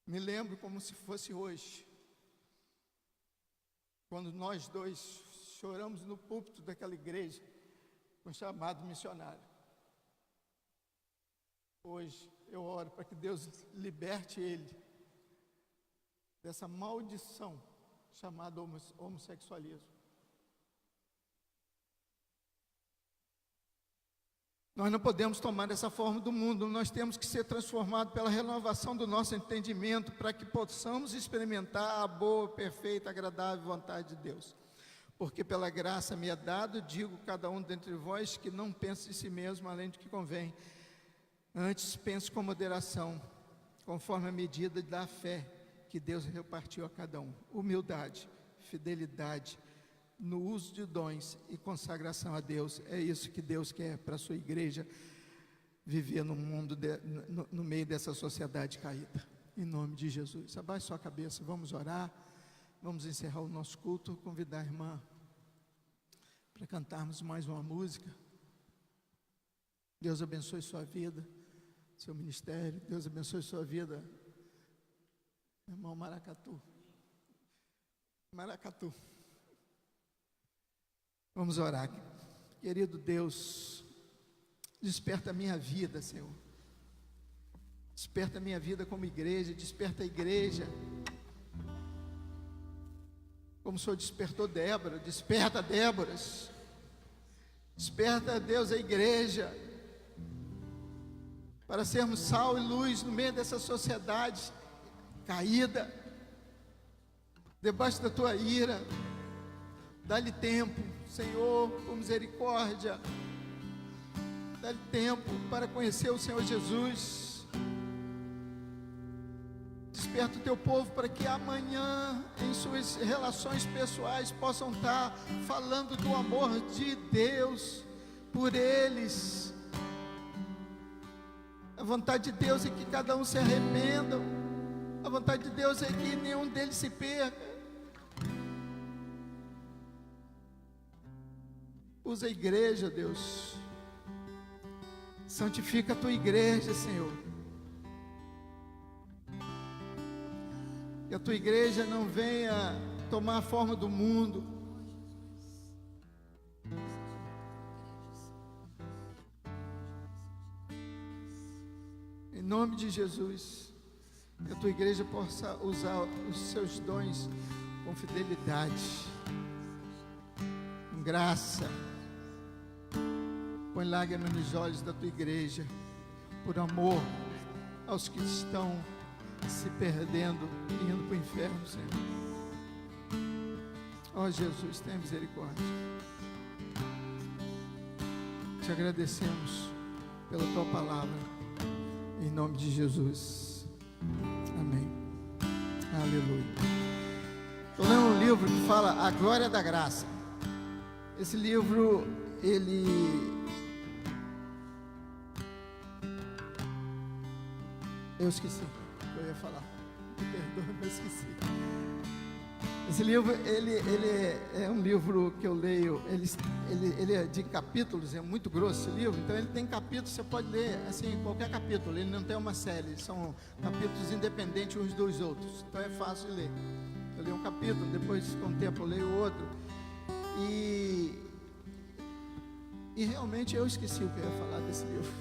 Me lembro como se fosse hoje, quando nós dois choramos no púlpito daquela igreja, com o chamado missionário. Hoje eu oro para que Deus liberte ele dessa maldição chamada homossexualismo. Nós não podemos tomar essa forma do mundo, nós temos que ser transformados pela renovação do nosso entendimento, para que possamos experimentar a boa, perfeita, agradável vontade de Deus. Porque pela graça me é dado, digo cada um dentre vós, que não pense em si mesmo além do que convém. Antes pense com moderação, conforme a medida da fé que Deus repartiu a cada um. Humildade, fidelidade, no uso de dons e consagração a Deus. É isso que Deus quer para a sua igreja, viver no mundo, no meio dessa sociedade caída. Em nome de Jesus. Abaixe sua cabeça, vamos orar, vamos encerrar o nosso culto, convidar a irmã para cantarmos mais uma música. Deus abençoe sua vida, seu ministério. Deus abençoe sua vida, irmão Maracatu. Vamos orar. Querido Deus, desperta a minha vida, Senhor. Desperta a minha vida como igreja, desperta a igreja. Como o Senhor despertou Débora, desperta Déboras. Desperta, Deus, a igreja, para sermos sal e luz no meio dessa sociedade caída, debaixo da tua ira. Dá-lhe tempo, Senhor, com misericórdia. Dá-lhe tempo para conhecer o Senhor Jesus. Desperta o teu povo para que amanhã, em suas relações pessoais, possam estar falando do amor de Deus por eles. A vontade de Deus é que cada um se arrependa. A vontade de Deus é que nenhum deles se perca. Usa a igreja, Deus. Santifica a tua igreja, Senhor. Que a tua igreja não venha tomar a forma do mundo. Em nome de Jesus, que a tua igreja possa usar os seus dons com fidelidade, com graça. Põe lágrimas nos olhos da tua igreja, por amor aos que estão se perdendo e indo para o inferno, Senhor. Ó Jesus, tenha misericórdia. Te agradecemos pela tua palavra, em nome de Jesus. Amém. Aleluia. Estou lendo um livro que fala A Glória da Graça. Esse livro, ele Eu esqueci o que eu ia falar. Me perdoe, mas esqueci. Esse livro, ele é um livro que eu leio, ele é de capítulos, é muito grosso esse livro, então ele tem capítulos, você pode ler assim, qualquer capítulo, ele não tem uma série, são capítulos independentes uns dos outros, então é fácil de ler. Eu leio um capítulo, depois com o tempo eu leio outro, e realmente eu esqueci o que eu ia falar desse livro.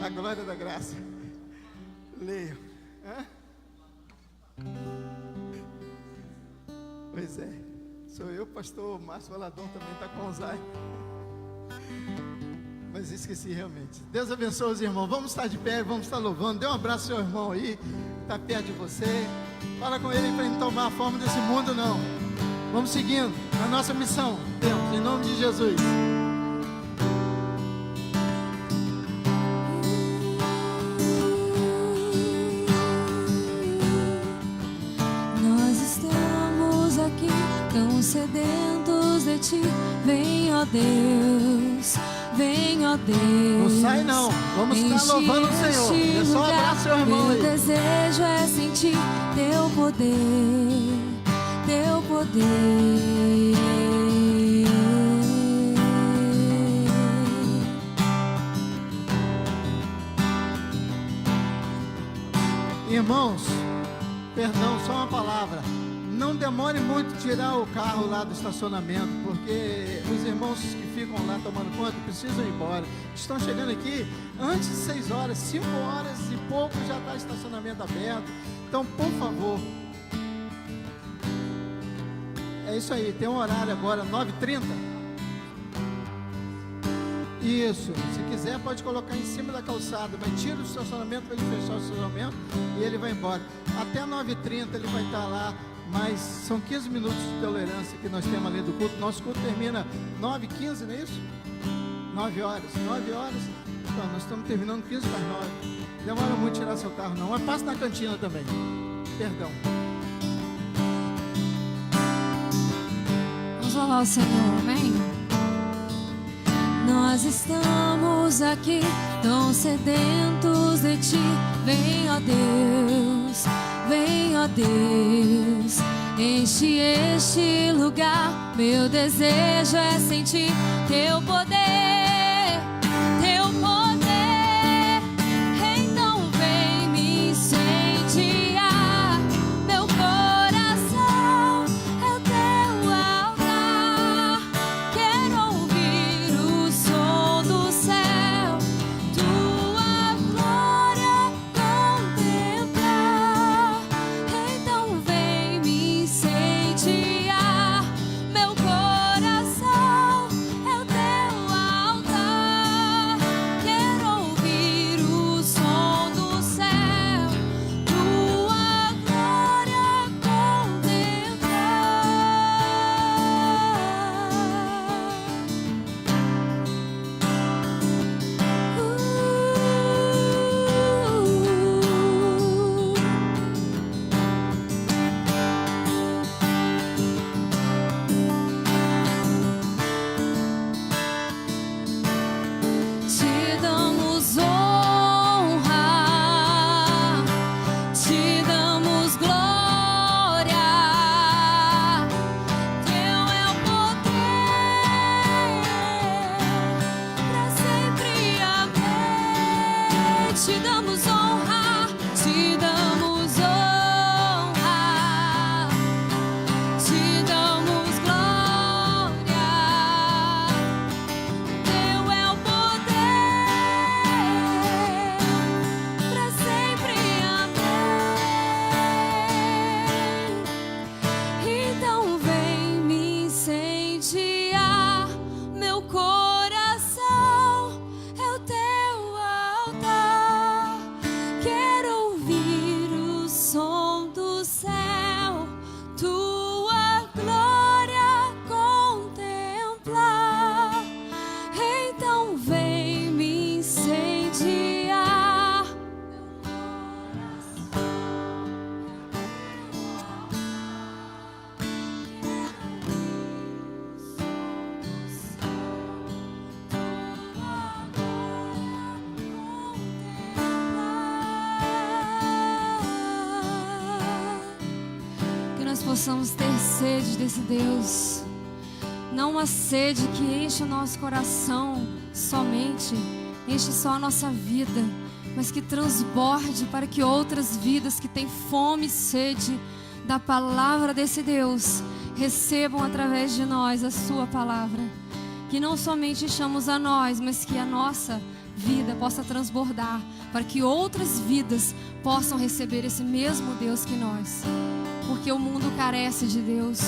A Glória da Graça. Leio. Pois é, sou eu, pastor Márcio Valadão, também está com Alzheimer. Mas esqueci realmente. Deus abençoe os irmãos. Vamos estar de pé, vamos estar louvando. Dê um abraço ao seu irmão aí, que está perto de você. Fala com ele para ele não tomar a forma desse mundo, não. Vamos seguindo na nossa missão. Temos, em nome de Jesus. Sedentos de ti, vem ó Deus, vem ó Deus. Não sai não, vamos estar louvando o Senhor. É só abraçar seu irmão aí. Meu desejo é sentir teu poder, teu poder. Irmãos, perdão, só uma palavra. Não demore muito tirar o carro lá do estacionamento, porque os irmãos que ficam lá tomando conta precisam ir embora. Estão chegando aqui antes de 6 horas, 5 horas e pouco já está estacionamento aberto. Então, por favor, é isso aí, tem um horário agora, 9h30. Isso, se quiser pode colocar em cima da calçada, mas tira o estacionamento para ele fechar o estacionamento e ele vai embora. Até 9h30 ele vai estar lá. Mas são 15 minutos de tolerância que nós temos além do culto. Nosso culto termina 9h15, não é isso? 9 horas. 9 horas. Então, nós estamos terminando 15 para 9. Demora muito tirar seu carro, não. Mas passa na cantina também. Perdão. Vamos louvar o Senhor, amém? Nós estamos aqui tão sedentos de ti. Vem, ó Deus. Vem, ó Deus, enche este lugar. Meu desejo é sentir teu poder, teu poder. Então vem me incendiar. Meu coração é o teu altar. Quero ouvir o som do céu, tua glória contemplar. Então vem me incendiar. Meu coração é o teu altar. Quero ouvir o som do céu, tua glória contemplar. Te damos honra, te damos glória. Teu é o poder pra sempre, amém. Te damos honra, te damos honra, te damos glória. Teu é o poder pra sempre, amém. Então vem me incendiar. Meu coração é o teu altar. possamos ter sede desse Deus. Não uma sede que enche o nosso coração somente, enche só a nossa vida, mas que transborde para que outras vidas que têm fome e sede da palavra desse Deus recebam através de nós a sua palavra. Que não somente enchamos a nós, mas que a nossa vida possa transbordar para que outras vidas possam receber esse mesmo Deus que nós. Porque o mundo carece de Deus,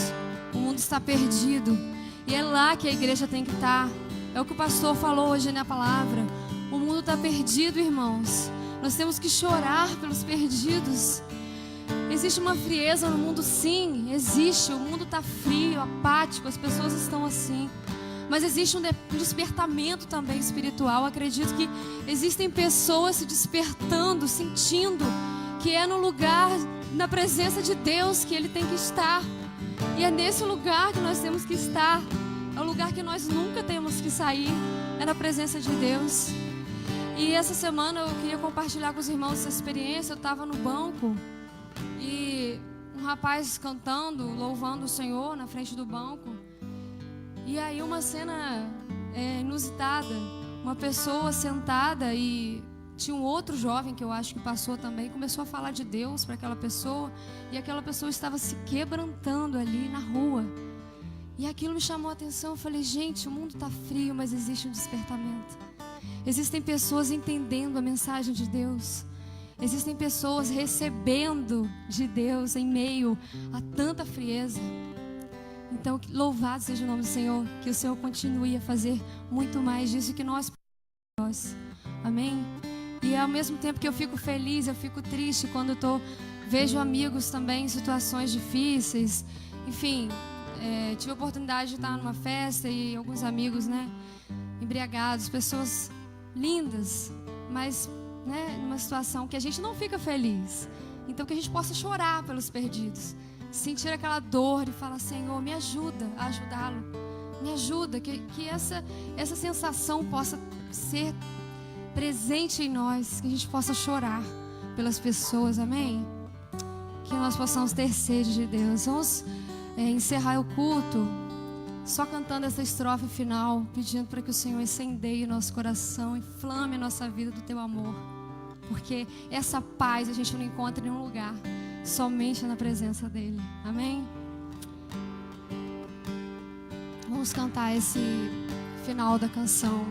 o mundo está perdido, e é lá que a igreja tem que estar. É o que o pastor falou hoje na palavra. O mundo está perdido, irmãos. Nós temos que chorar pelos perdidos. Existe uma frieza no mundo? Sim, existe. O mundo está frio, apático, as pessoas estão assim. Mas existe um despertamento também espiritual. Acredito que existem pessoas se despertando, sentindo que é no lugar, na presença de Deus que Ele tem que estar. E é nesse lugar que nós temos que estar. É o lugar que nós nunca temos que sair. É na presença de Deus. E essa semana eu queria compartilhar com os irmãos essa experiência. Eu estava no banco e um rapaz cantando, louvando o Senhor na frente do banco. E aí uma cena inusitada. Uma pessoa sentada e tinha um outro jovem que eu acho que passou também. Começou a falar de Deus para aquela pessoa. E aquela pessoa estava se quebrantando ali na rua. E aquilo me chamou a atenção. Eu falei, gente, o mundo está frio, mas existe um despertamento. Existem pessoas entendendo a mensagem de Deus. Existem pessoas recebendo de Deus em meio a tanta frieza. Então, louvado seja o nome do Senhor. Que o Senhor continue a fazer muito mais disso que nós. Amém? E ao mesmo tempo que eu fico feliz, eu fico triste quando vejo amigos também em situações difíceis. Enfim, tive a oportunidade de estar numa festa e alguns amigos, embriagados, pessoas lindas, mas numa situação que a gente não fica feliz. Então que a gente possa chorar pelos perdidos, sentir aquela dor e falar, Senhor, me ajuda a ajudá-lo, me ajuda, que essa sensação possa ser presente em nós, que a gente possa chorar pelas pessoas, amém? Que nós possamos ter sede de Deus. Vamos encerrar o culto só cantando essa estrofe final, pedindo para que o Senhor incendeie o nosso coração, inflame a nossa vida do teu amor, porque essa paz a gente não encontra em nenhum lugar, somente na presença dele, amém? Vamos cantar esse final da canção.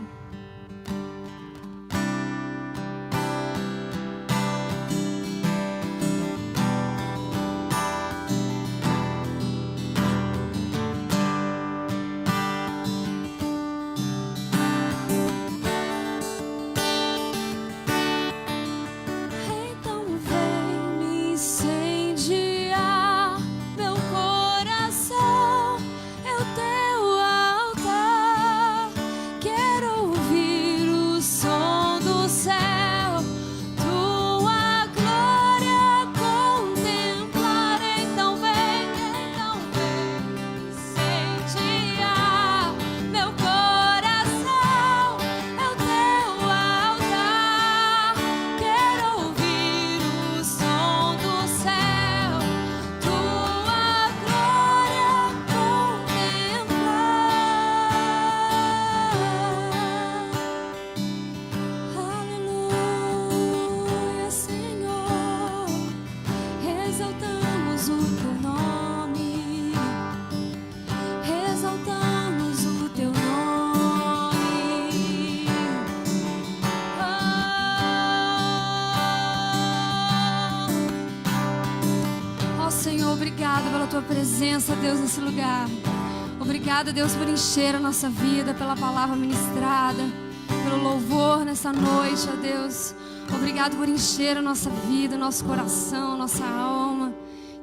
Tua presença, Deus, nesse lugar. Obrigada, Deus, por encher a nossa vida, pela palavra ministrada, pelo louvor nessa noite, ó Deus. Obrigado por encher a nossa vida, nosso coração, nossa alma.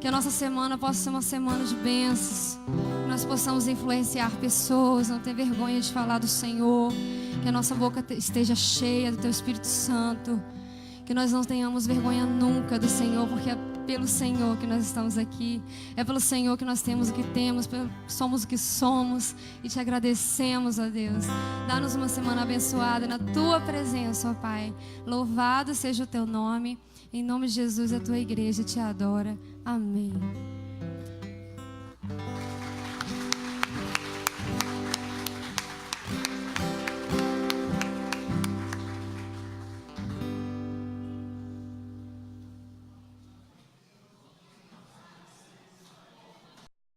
Que a nossa semana possa ser uma semana de bênçãos, que nós possamos influenciar pessoas, não ter vergonha de falar do Senhor, que a nossa boca esteja cheia do Teu Espírito Santo, que nós não tenhamos vergonha nunca do Senhor, porque é pelo Senhor que nós estamos aqui, é pelo Senhor que nós temos o que temos, somos o que somos, e te agradecemos, ó Deus. Dá-nos uma semana abençoada na Tua presença, ó Pai. Louvado seja o Teu nome, em nome de Jesus a Tua igreja te adora, amém.